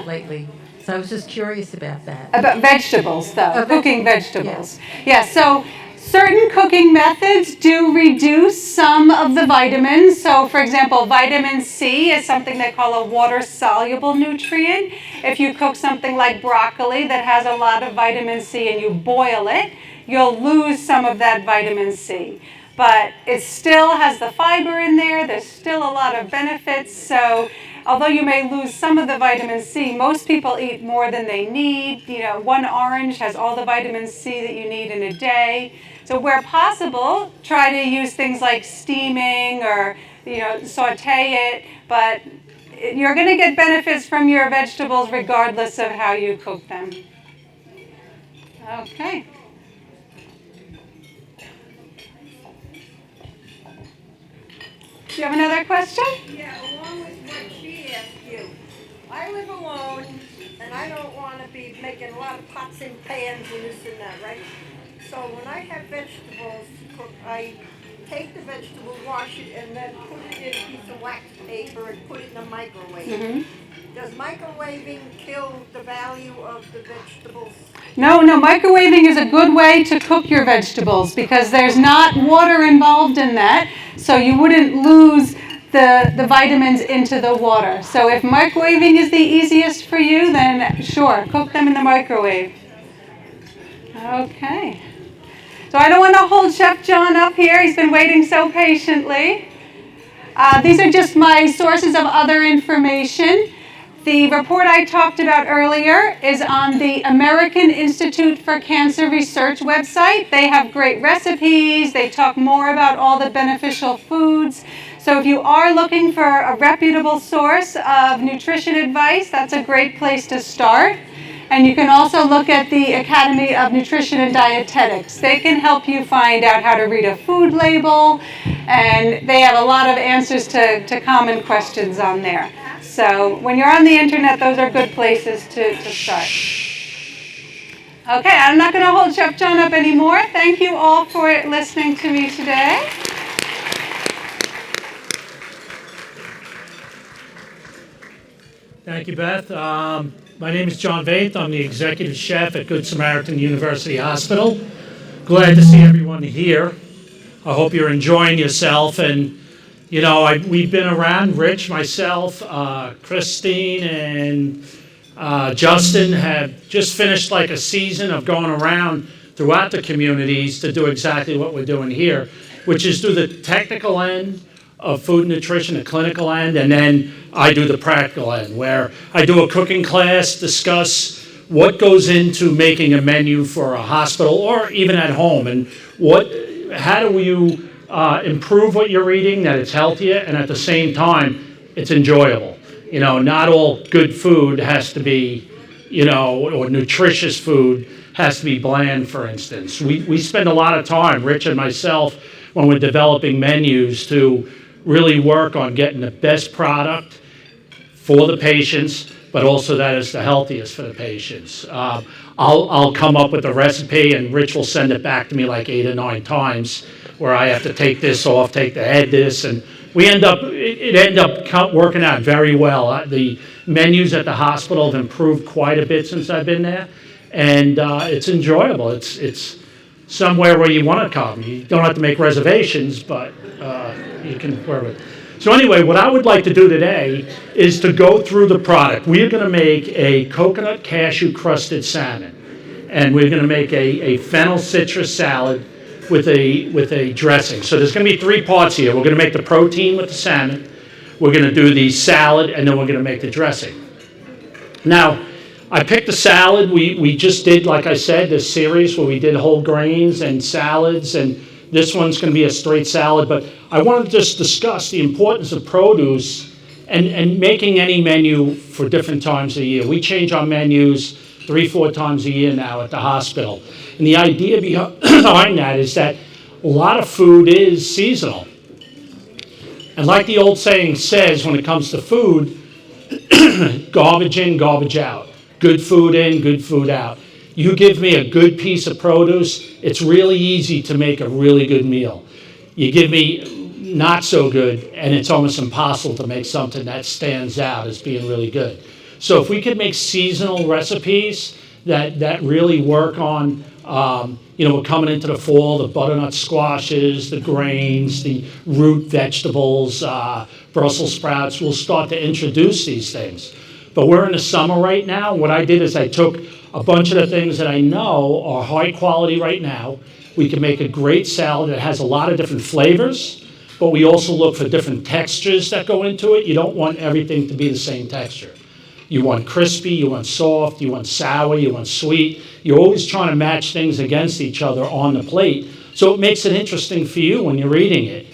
lately. So I was just curious about that. About vegetables, though, cooking vegetables. Yeah. Yeah, so certain cooking methods do reduce some of the vitamins. So, for example, vitamin C is something they call a water-soluble nutrient. If you cook something like broccoli that has a lot of vitamin C and you boil it, you'll lose some of that vitamin C. But it still has the fiber in there. There's still a lot of benefits. So although you may lose some of the vitamin C, most people eat more than they need. You know, one orange has all the vitamin C that you need in a day. So where possible, try to use things like steaming or, you know, saute it. But you're going to get benefits from your vegetables regardless of how you cook them. Okay. Do you have another question? Yeah, along with what she asked you. I live alone, and I don't want to be making a lot of pots and pans and this and that, right? So when I have vegetables to cook, I take the vegetable, wash it, and then put it in a piece of wax paper and put it in the microwave. Mm-hmm. Does microwaving kill the value of the vegetables? No, microwaving is a good way to cook your vegetables because there's not water involved in that, so you wouldn't lose the vitamins into the water. So if microwaving is the easiest for you, then sure, cook them in the microwave. Okay. So I don't want to hold Chef John up here. He's been waiting so patiently. These are just my sources of other information. The report I talked about earlier is on the American Institute for Cancer Research website. They have great recipes. They talk more about all the beneficial foods. So if you are looking for a reputable source of nutrition advice, that's a great place to start. And you can also look at the Academy of Nutrition and Dietetics. They can help you find out how to read a food label, and they have a lot of answers to common questions on there. So when you're on the internet, those are good places to start. Okay, I'm not going to hold Chef John up anymore. Thank you all for listening to me today. Thank you, Beth. My name is John Vaith. I'm the executive chef at Good Samaritan University Hospital. Glad to see everyone here. I hope you're enjoying yourself. And, you know, we've been around, Rich, myself, Christine, and Justin have just finished like a season of going around throughout the communities to do exactly what we're doing here, which is do the technical end of food and nutrition, the clinical end, and then I do the practical end, where I do a cooking class, discuss what goes into making a menu for a hospital or even at home, and how do you improve what you're eating, that it's healthier, and at the same time, it's enjoyable. You know, not all good food has to be, you know, or nutritious food has to be bland, for instance. We spend a lot of time, Rich and myself, when we're developing menus to really work on getting the best product for the patients, but also that is the healthiest for the patients. I'll come up with a recipe, and Rich will send it back to me like 8 or 9 times, where I have to take this off, add this, and it ended up working out very well. The menus at the hospital have improved quite a bit since I've been there, and it's enjoyable. It's somewhere where you want to come. You don't have to make reservations, but you can work with it. So anyway, what I would like to do today is to go through the product. We are going to make a coconut cashew crusted salmon, and we're going to make a fennel citrus salad with a dressing. So there's going to be 3 parts here. We're going to make the protein with the salmon, we're going to do the salad, and then we're going to make the dressing. Now, I picked the salad. We just did, like I said, this series where we did whole grains and salads, and this one's going to be a straight salad. But I want to just discuss the importance of produce and making any menu for different times of the year. We change our menus 3-4 times a year now at the hospital. And the idea behind that is that a lot of food is seasonal. And like the old saying says, when it comes to food, garbage in, garbage out. Good food in, good food out. You give me a good piece of produce, it's really easy to make a really good meal. You give me not so good, and it's almost impossible to make something that stands out as being really good. So if we could make seasonal recipes that really work on, we're coming into the fall, the butternut squashes, the grains, the root vegetables, Brussels sprouts, we'll start to introduce these things. But we're in the summer right now. What I did is I took a bunch of the things that I know are high quality right now. We can make a great salad that has a lot of different flavors, but we also look for different textures that go into it. You don't want everything to be the same texture. You want crispy, you want soft, you want sour, you want sweet. You're always trying to match things against each other on the plate. So it makes it interesting for you when you're eating it.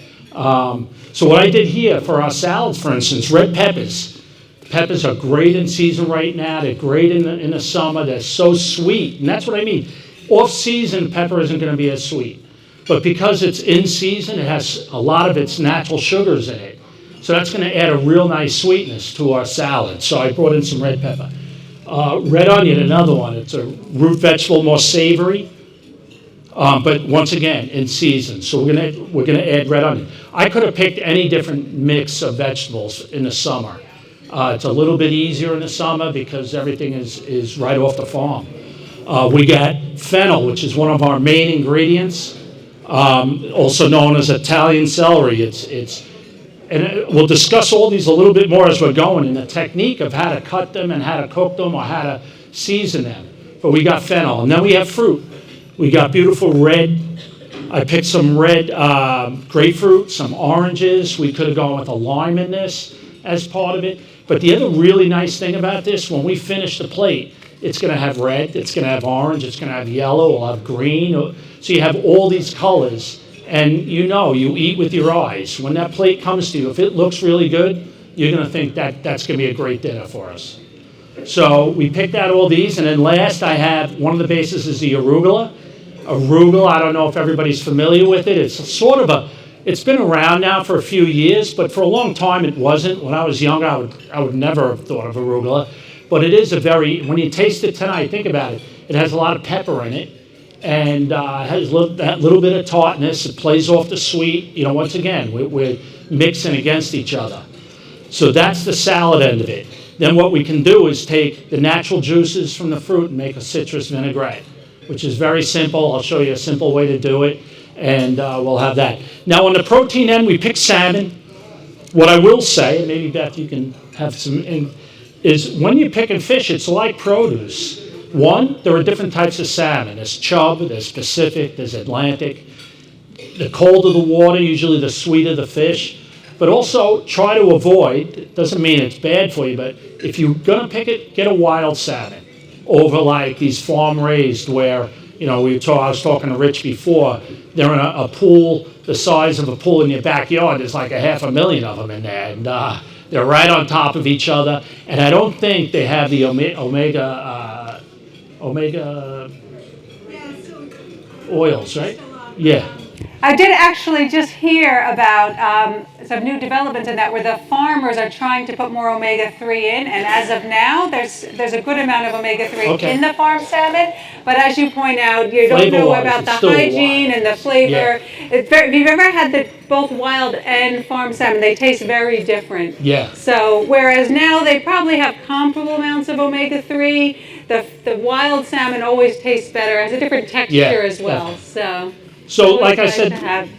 So what I did here for our salads, for instance, red peppers. Peppers are great in season right now. They're great in the summer. They're so sweet. And that's what I mean. Off-season, pepper isn't going to be as sweet. But because it's in season, it has a lot of its natural sugars in it. So that's going to add a real nice sweetness to our salad. So I brought in some red pepper. Red onion, another one. It's a root vegetable, more savory. But once again, in season. So we're going to add red onion. I could have picked any different mix of vegetables in the summer. It's a little bit easier in the summer because everything is right off the farm. We got fennel, which is one of our main ingredients, also known as Italian celery. And we'll discuss all these a little bit more as we're going, and the technique of how to cut them and how to cook them or how to season them. But we got fennel, and then we have fruit. We got beautiful red. I picked some red grapefruit, some oranges. We could have gone with a lime in this as part of it. But the other really nice thing about this, when we finish the plate, it's going to have red, it's going to have orange, it's going to have yellow, it'll have green. So you have all these colors, and you eat with your eyes. When that plate comes to you, if it looks really good, you're going to think that's going to be a great dinner for us. So we picked out all these, and then last I have, one of the bases is the arugula. Arugula, I don't know if everybody's familiar with it. It's sort of it's been around now for a few years, but for a long time it wasn't. When I was young, I would never have thought of arugula. But it is when you taste it tonight, think about it. It has a lot of pepper in it, and has that little bit of tartness. It plays off the sweet. Once again, we're mixing against each other. So that's the salad end of it. Then what we can do is take the natural juices from the fruit and make a citrus vinaigrette, which is very simple. I'll show you a simple way to do it, and we'll have that. Now, on the protein end, we pick salmon. What I will say, and maybe Beth, you can have some, is when you're picking fish, it's like produce. One, there are different types of salmon. There's chub, there's Pacific, there's Atlantic. The colder the water, usually the sweeter the fish. But also try to avoid, it doesn't mean it's bad for you, but if you're going to pick it, get a wild salmon over like these farm raised where, I was talking to Rich before, they're in a pool the size of a pool in your backyard. There's like 500,000 of them in there, and they're right on top of each other. And I don't think they have the omega oils, right? Yeah. I did actually just hear about some new developments in that where the farmers are trying to put more omega-3 in, and as of now, there's a good amount of omega-3 in the farm salmon. But as you point out, you don't know about the hygiene and the flavor. Yeah. If you've ever had both wild and farm salmon, they taste very different. Yeah. So whereas now they probably have comparable amounts of omega-3, the wild salmon always tastes better, has a different texture as well. So like I said,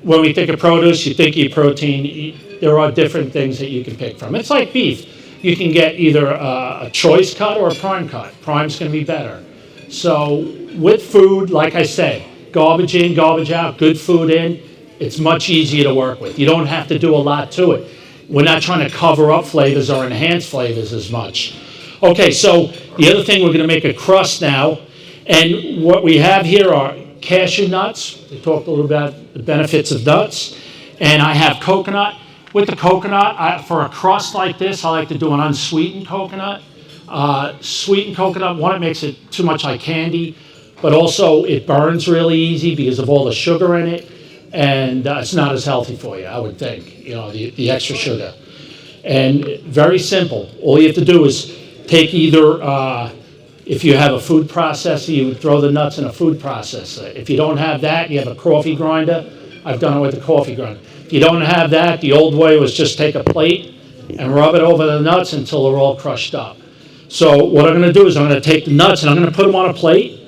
when we think of produce, you think of protein, there are different things that you can pick from. It's like beef. You can get either a choice cut or a prime cut. Prime's going to be better. So with food, like I said, garbage in, garbage out, good food in, it's much easier to work with. You don't have to do a lot to it. We're not trying to cover up flavors or enhance flavors as much. Okay, so the other thing, we're going to make a crust now. And what we have here are cashew nuts. We talked a little about the benefits of nuts. And I have coconut. With the coconut, for a crust like this, I like to do an unsweetened coconut. Sweetened coconut, one, it makes it too much like candy, but also it burns really easy because of all the sugar in it, and it's not as healthy for you, I would think, the extra sugar. And very simple. All you have to do is take either, if you have a food processor, you would throw the nuts in a food processor. If you don't have that, you have a coffee grinder. I've done it with a coffee grinder. If you don't have that, the old way was just take a plate and rub it over the nuts until they're all crushed up. So what I'm going to do is I'm going to take the nuts and I'm going to put them on a plate.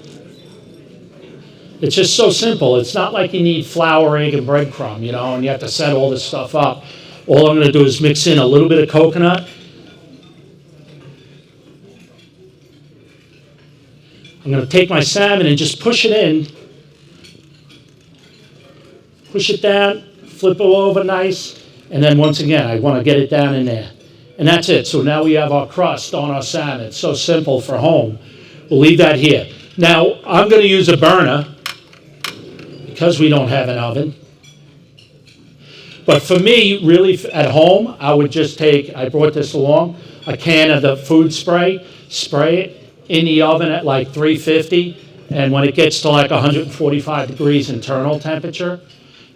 It's just so simple. It's not like you need flour, egg, and breadcrumb, and you have to set all this stuff up. All I'm going to do is mix in a little bit of coconut. I'm going to take my salmon and just push it in. Push it down, flip it over nice, and then once again, I want to get it down in there. And that's it. So now we have our crust on our salmon. It's so simple for home. We'll leave that here. Now, I'm going to use a burner because we don't have an oven. But for me, really, at home, I would just take, I brought this along, a can of the food spray, spray it in the oven at like 350, and when it gets to like 145 degrees internal temperature,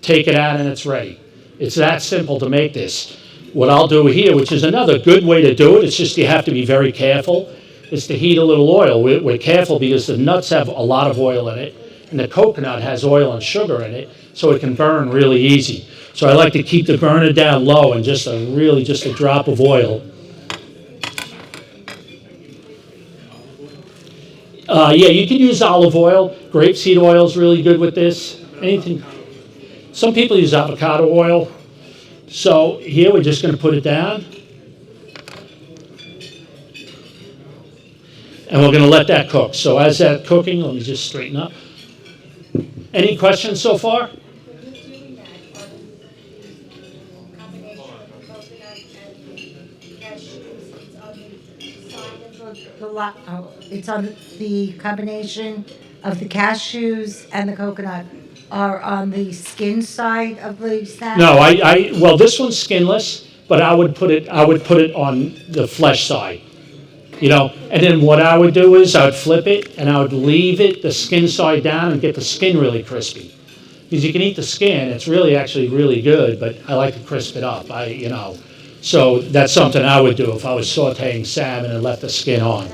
take it out and it's ready. It's that simple to make this. What I'll do here, which is another good way to do it, it's just you have to be very careful, is to heat a little oil. We're careful because the nuts have a lot of oil in it, and the coconut has oil and sugar in it, so it can burn really easy. So I like to keep the burner down low and just a drop of oil. Yeah, you can use olive oil. Grapeseed oil is really good with this. Anything. Some people use avocado oil. So here we're just going to put it down. And we're going to let that cook. So as that's cooking, let me just straighten up. Any questions so far? It's on the combination of the cashews and the coconut are on the skin side of the salmon? No, well, this one's skinless, but I would put it on the flesh side. And then what I would do is I would flip it and I would leave it the skin side down and get the skin really crispy. Because you can eat the skin, it's actually really good, but I like to crisp it up. So that's something I would do if I was sauteing salmon and left the skin on.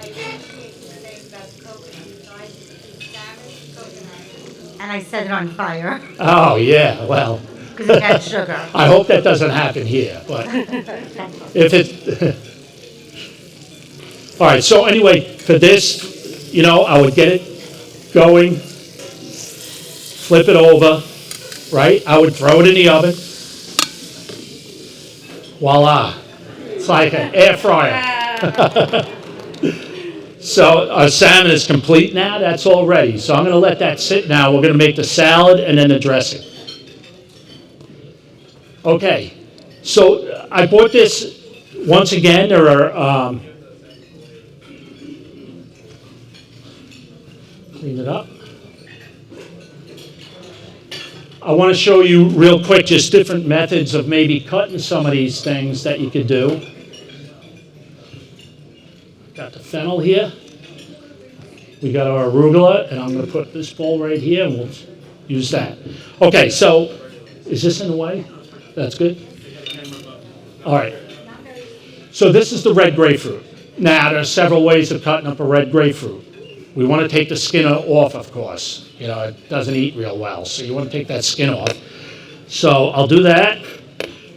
and I set it on fire Oh, yeah, well, because it had sugar. I hope that doesn't happen here, but if it, all right, so anyway, for this, I would get it going, flip it over, right? I would throw it in the oven. Voila. It's like an air fryer. So our salmon is complete now. That's all ready. So I'm going to let that sit now. We're going to make the salad and then the dressing. Okay. So I bought this, once again, there are, clean it up. I want to show you real quick just different methods of maybe cutting some of these things that you could do. Got the fennel here. We got our arugula, and I'm going to put this bowl right here, and we'll use that. Okay, so is this in the way? That's good? All right. So this is the red grapefruit. Now, there are several ways of cutting up a red grapefruit. We want to take the skin off, of course. It doesn't eat real well, so you want to take that skin off. So I'll do that.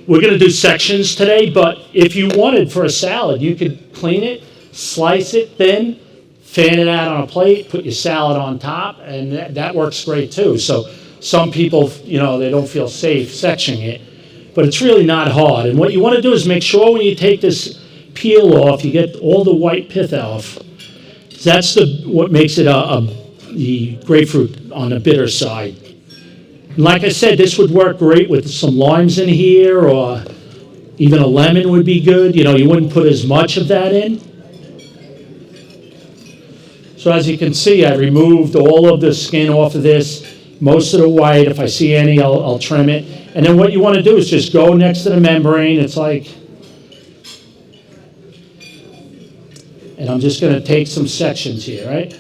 We're going to do sections today, but if you wanted for a salad, you could clean it, slice it thin, fan it out on a plate, put your salad on top, and that works great too. So some people, they don't feel safe sectioning it, but it's really not hard. And what you want to do is make sure when you take this peel off, you get all the white pith off. That's what makes it the grapefruit on the bitter side. And like I said, this would work great with some limes in here, or even a lemon would be good. You wouldn't put as much of that in. So as you can see, I removed all of the skin off of this, most of the white. If I see any, I'll trim it. And then what you want to do is just go next to the membrane. It's like, and I'm just going to take some sections here, right?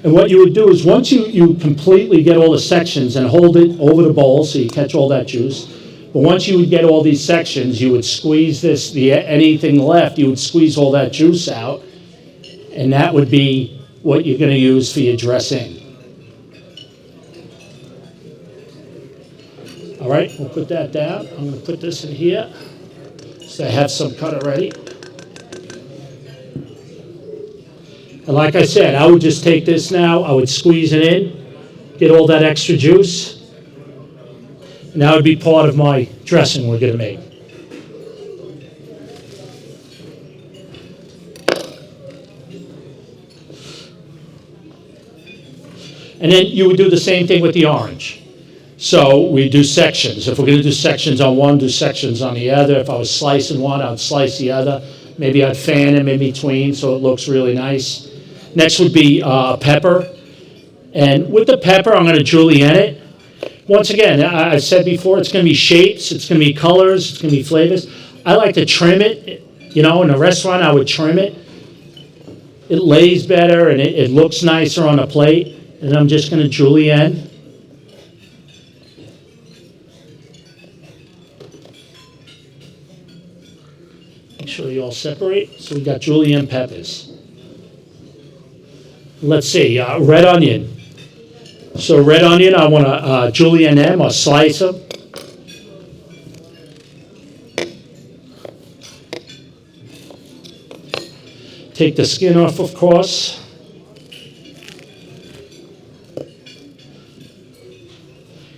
And what you would do is once you completely get all the sections and hold it over the bowl so you catch all that juice, but once you would get all these sections, you would squeeze anything left, you would squeeze all that juice out, and that would be what you're going to use for your dressing. All right, we'll put that down. I'm going to put this in here so I have some cut already. And like I said, I would just take this now, I would squeeze it in, get all that extra juice, and that would be part of my dressing we're going to make. And then you would do the same thing with the orange. So we do sections. If we're going to do sections on one, do sections on the other. If I was slicing one, I'd slice the other. Maybe I'd fan them in between so it looks really nice. Next would be pepper. And with the pepper, I'm going to julienne it. Once again, I said before, it's going to be shapes, it's going to be colors, it's going to be flavors. I like to trim it. In a restaurant, I would trim it. It lays better and it looks nicer on a plate. And I'm just going to julienne. Make sure you all separate. So we got julienne peppers. Let's see, red onion. So red onion, I want to julienne them or slice them. Take the skin off, of course.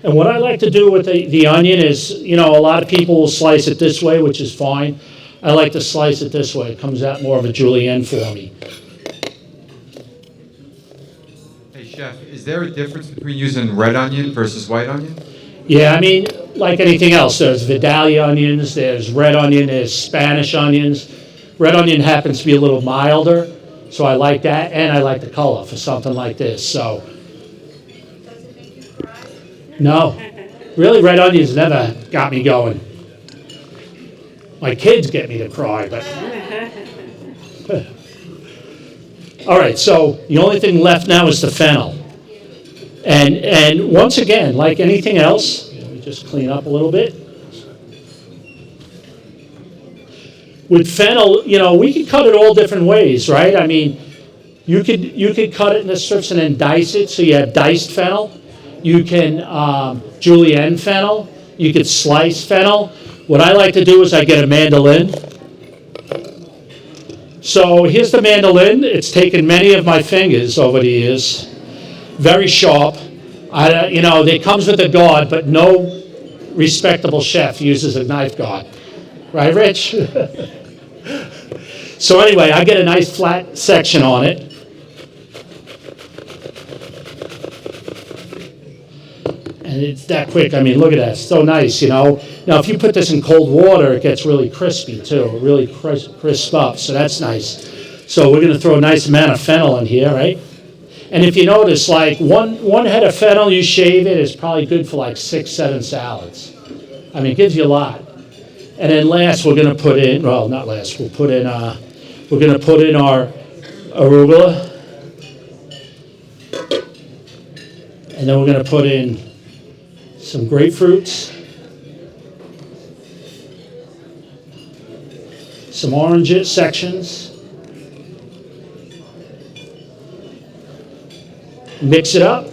And what I like to do with the onion is, a lot of people will slice it this way, which is fine. I like to slice it this way. It comes out more of a julienne for me. Hey, Chef, is there a difference between using red onion versus white onion? Yeah, like anything else, there's Vidalia onions, there's red onion, there's Spanish onions. Red onion happens to be a little milder, so I like that, and I like the color for something like this. So, no, really, red onions never got me going. My kids get me to cry, but. All right, so the only thing left now is the fennel. And once again, like anything else, let me just clean up a little bit. with fennel, we could cut it all different ways, right? I mean, you could cut it into strips and then dice it, so you have diced fennel. You can julienne fennel. You could slice fennel. What I like to do is I get a mandolin. So here's the mandolin. It's taken many of my fingers over the years. Very sharp. It comes with a guard, but no respectable chef uses a knife guard. Right, Rich? So anyway, I get a nice flat section on it. And it's that quick. I mean, look at that. It's so nice, Now, if you put this in cold water, it gets really crispy, too. It really crisp up, so that's nice. So we're going to throw a nice amount of fennel in here, right? And if you notice, like, one head of fennel, you shave it, is probably good for like 6-7 salads. I mean, it gives you a lot. And then last, we're going to put in, well, not last, we're going to put in our arugula. And then we're going to put in some grapefruits, some orange sections. Mix it up.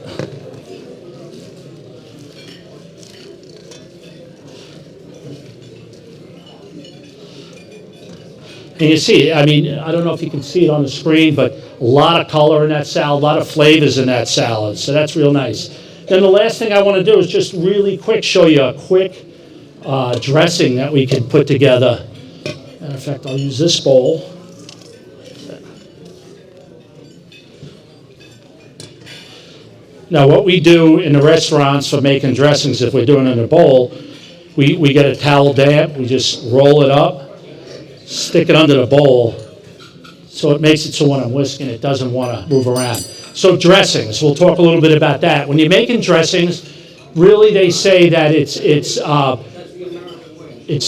And you see, I mean, I don't know if you can see it on the screen, but a lot of color in that salad, a lot of flavors in that salad, so that's real nice. Then the last thing I want to do is just really quick show you a quick dressing that we can put together. Matter of fact, I'll use this bowl. Now, what we do in the restaurants for making dressings, if we're doing it in a bowl, we get a towel damp, we just roll it up, stick it under the bowl, so it makes it so when I'm whisking, it doesn't want to move around. So dressings, we'll talk a little bit about that. When you're making dressings, really they say that it's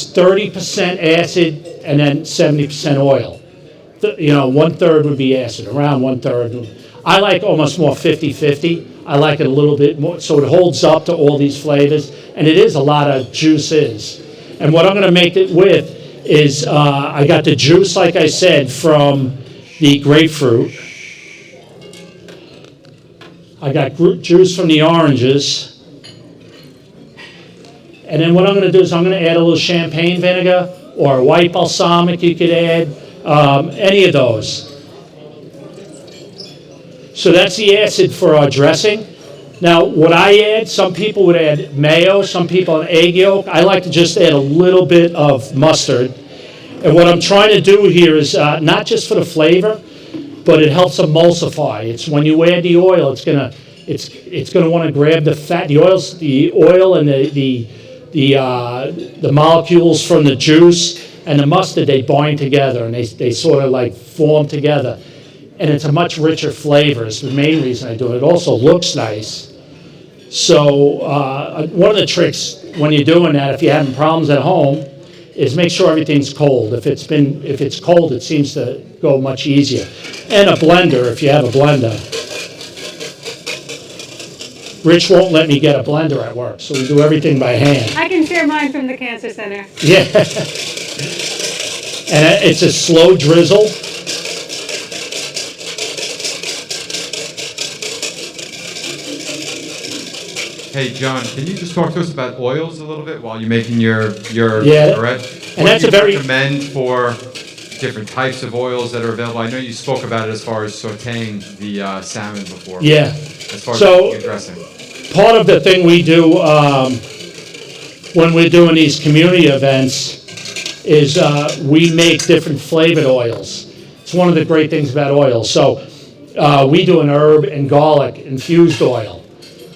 30% acid and then 70% oil. 1/3 would be acid, around 1/3. I like almost more 50-50. I like it a little bit more, so it holds up to all these flavors, and it is a lot of juices. And what I'm going to make it with is I got the juice, like I said, from the grapefruit. I got juice from the oranges. And then what I'm going to do is I'm going to add a little champagne vinegar or a white balsamic you could add, any of those. So that's the acid for our dressing. Now, what I add, some people would add mayo, some people an egg yolk. I like to just add a little bit of mustard. And what I'm trying to do here is not just for the flavor, but it helps emulsify. It's when you add the oil, it's gonna want to grab the fat, the oil and the molecules from the juice and the mustard. They bind together and they sort of like form together, and it's a much richer flavor. It's the main reason I do it. It also looks nice. So one of the tricks when you're doing that, if you're having problems at home, is make sure everything's cold. If it's cold, it seems to go much easier. And a blender, if you have a blender. Rich won't let me get a blender at work, so we do everything by hand. I can share mine from the Cancer Center. Yeah. And it's a slow drizzle. Hey, John, can you just talk to us about oils a little bit while you're making your bread? And that's what do a you very recommend for different types of oils that are available? I know you spoke about it as far as sautéing the salmon before. Yeah. As far as So dressing. part of the thing we do when we're doing these community events is we make different flavored oils. It's one of the great things about oil. So we do an herb and garlic infused oil.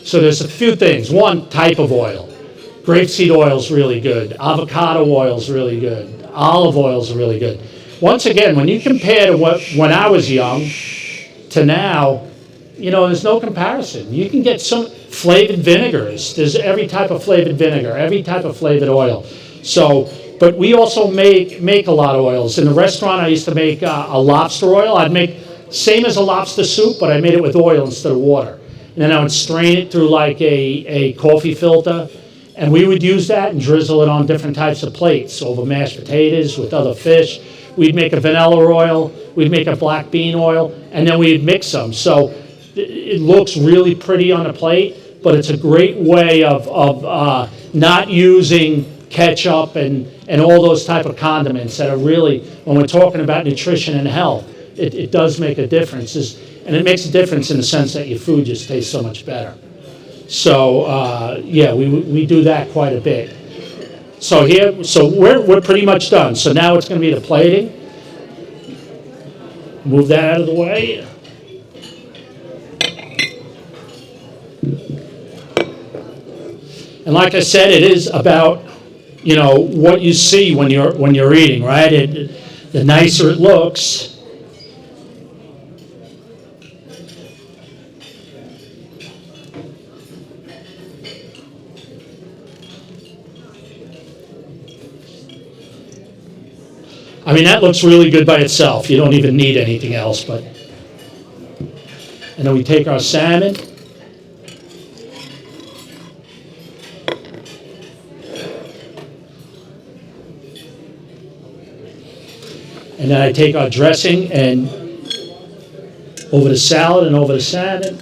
So there's a few things. One, type of oil. Grapeseed oil is really good. Avocado oil is really good. Olive oil is really good. Once again, when you compare to when I was young to now, there's no comparison. You can get some flavored vinegars. There's every type of flavored vinegar, every type of flavored oil. So, but we also make a lot of oils. In the restaurant, I used to make a lobster oil. I'd make same as a lobster soup, but I made it with oil instead of water. And then I would strain it through like a coffee filter, And we would use that and drizzle it on different types of plates, over mashed potatoes, with other fish. We'd make a vanilla oil, we'd make a black bean oil, and then we'd mix them. So it looks really pretty on a plate, but it's a great way of not using ketchup and all those type of condiments that are really, when we're talking about nutrition and health, it does make a difference. And it makes a difference in the sense that your food just tastes so much better. So yeah, we do that quite a bit. So we're pretty much done. So now it's going to be the plating. Move that out of the way. And like I said, it is about, you know, what you see when you're eating, right? The nicer it looks. I mean, that looks really good by itself. You don't even need anything else, but. And then we take our salmon. And then I take our dressing and over the salad and over the salmon.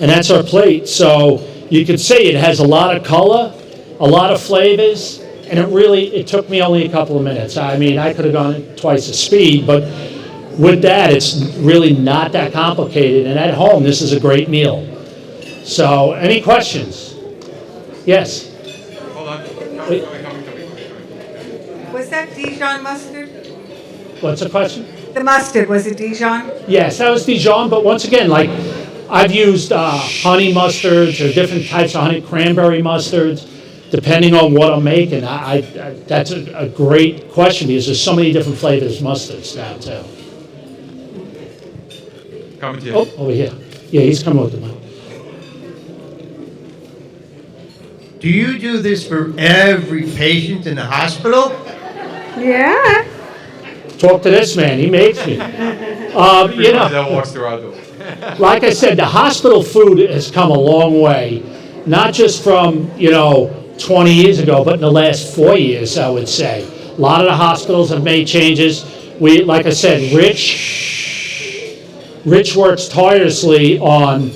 And that's our plate. So you could say it has a lot of color, a lot of flavors, and it took me only a couple of minutes. I mean, I could have gone twice the speed, but with that, it's really not that complicated. And at home, this is a great meal. So, any questions? Yes? Hold on. Wait. Was that Dijon mustard? What's the question? The mustard, was it Dijon? Yes, that was Dijon, but once again, like, I've used honey mustards or different types of honey cranberry mustards, depending on what I'm making. That's a great question because there's so many different flavors of mustards now, too. Coming to you. Oh, over here. Yeah, he's coming with the mic. Do you do this for every patient in the hospital? Yeah. Talk to this man. He makes me. You know, that walks through our door. like I said, the hospital food has come a long way, not just from, 20 years ago, but in the last 4 years, I would say. A lot of the hospitals have made changes. Like I said, Rich works tirelessly on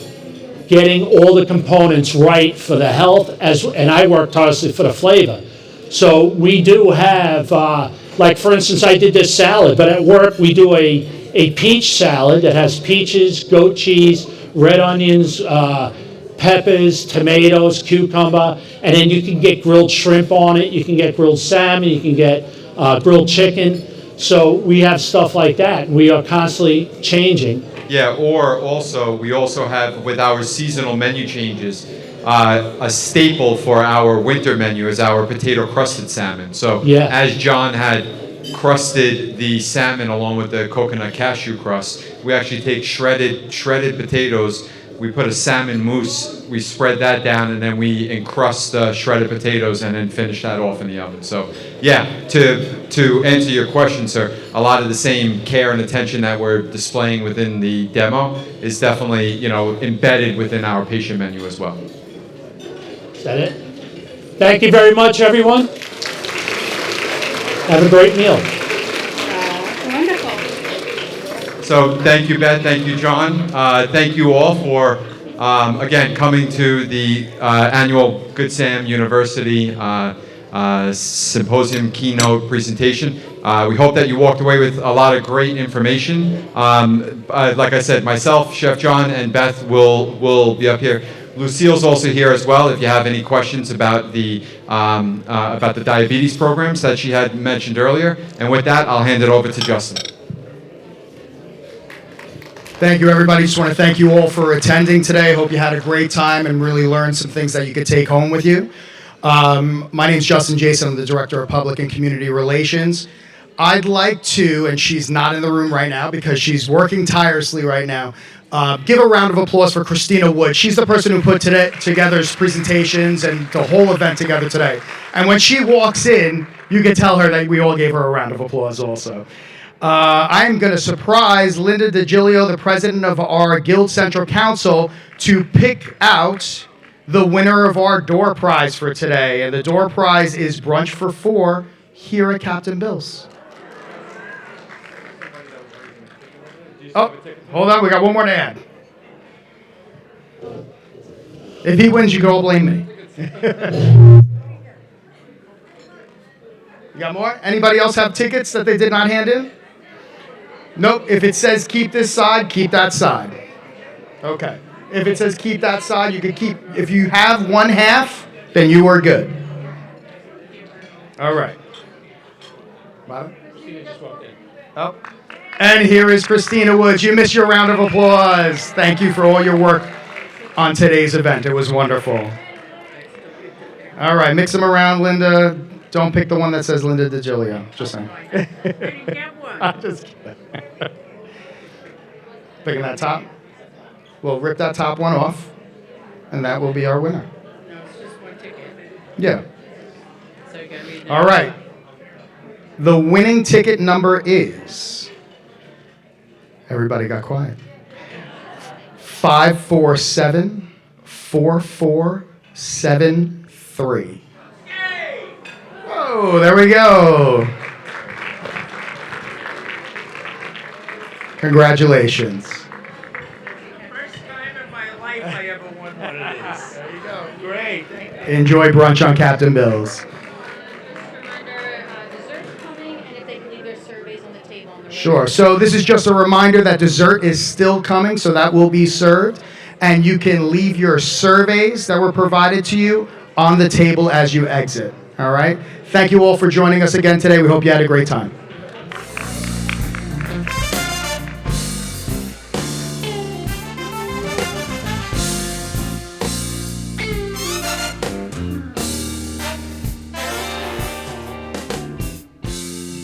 getting all the components right for the health, and I work tirelessly for the flavor. So we do have, like for instance, I did this salad, but at work we do a peach salad that has peaches, goat cheese, red onions, peppers, tomatoes, cucumber, and then you can get grilled shrimp on it, you can get grilled salmon, you can get grilled chicken. So we have stuff like that. We are constantly changing. Yeah, or we also have, with our seasonal menu changes, a staple for our winter menu is our potato crusted salmon. So Yeah. as John had crusted the salmon along with the coconut cashew crust, we actually take shredded potatoes, we put a salmon mousse, we spread that down, and then we encrust the shredded potatoes and then finish that off in the oven. So yeah, to answer your question, sir, a lot of the same care and attention that we're displaying within the demo is definitely, embedded within our patient menu as well. Is that it? Thank you very much, everyone. Have a great meal. Wonderful. So thank you, Beth. Thank you, John. Thank you all for, again, coming to the annual Good Sam University Symposium Keynote presentation. We hope that you walked away with a lot of great information. Like I said, myself, Chef John, and Beth will be up here. Lucille's also here as well if you have any questions about the diabetes programs that she had mentioned earlier. And with that, I'll hand it over to Justin. Thank you, everybody. Just want to thank you all for attending today. Hope you had a great time and really learned some things that you could take home with you. My name is Justin Jason. I'm the Director of Public and Community Relations. I'd like to, and she's not in the room right now because she's working tirelessly right now, give a round of applause for Christina Wood. She's the person who put together presentations and the whole event together today. And when she walks in, You can tell her that we all gave her a round of applause also. I'm going to surprise Linda DiGilio, the president of our Guild Central Council, to pick out the winner of our door prize for today. And the door prize is brunch for 4 here at Captain Bill's. Oh, hold on. We got one more to add. If he wins, you can all blame me. You got more? Anybody else have tickets that they did not hand in? Nope. If it says keep this side, keep that side. Okay. If it says keep that side, you can keep. If you have one half, then you are good. All right. Bottom? Oh. And here is Christina Woods. You missed your round of applause. Thank you for all your work on today's event. It was wonderful. All right. Mix them around, Linda. Don't pick the one that says Linda DiGilio. Just saying. I'm just kidding. Picking that top. We'll rip that top one off, and that will be our winner. No, it's just one ticket. Yeah. So you're going to read All right. The winning ticket number is. Everybody got quiet. 5474473. Whoa, there we go. Congratulations. First time in my life I ever won one of these. There you go. Great. Thank you. Enjoy brunch on Captain Bill's. Sure. So this is just a reminder that dessert is still coming, so that will be served. And you can leave your surveys that were provided to you on the table as you exit. All right? Thank you all for joining us again today. We hope you had a great time.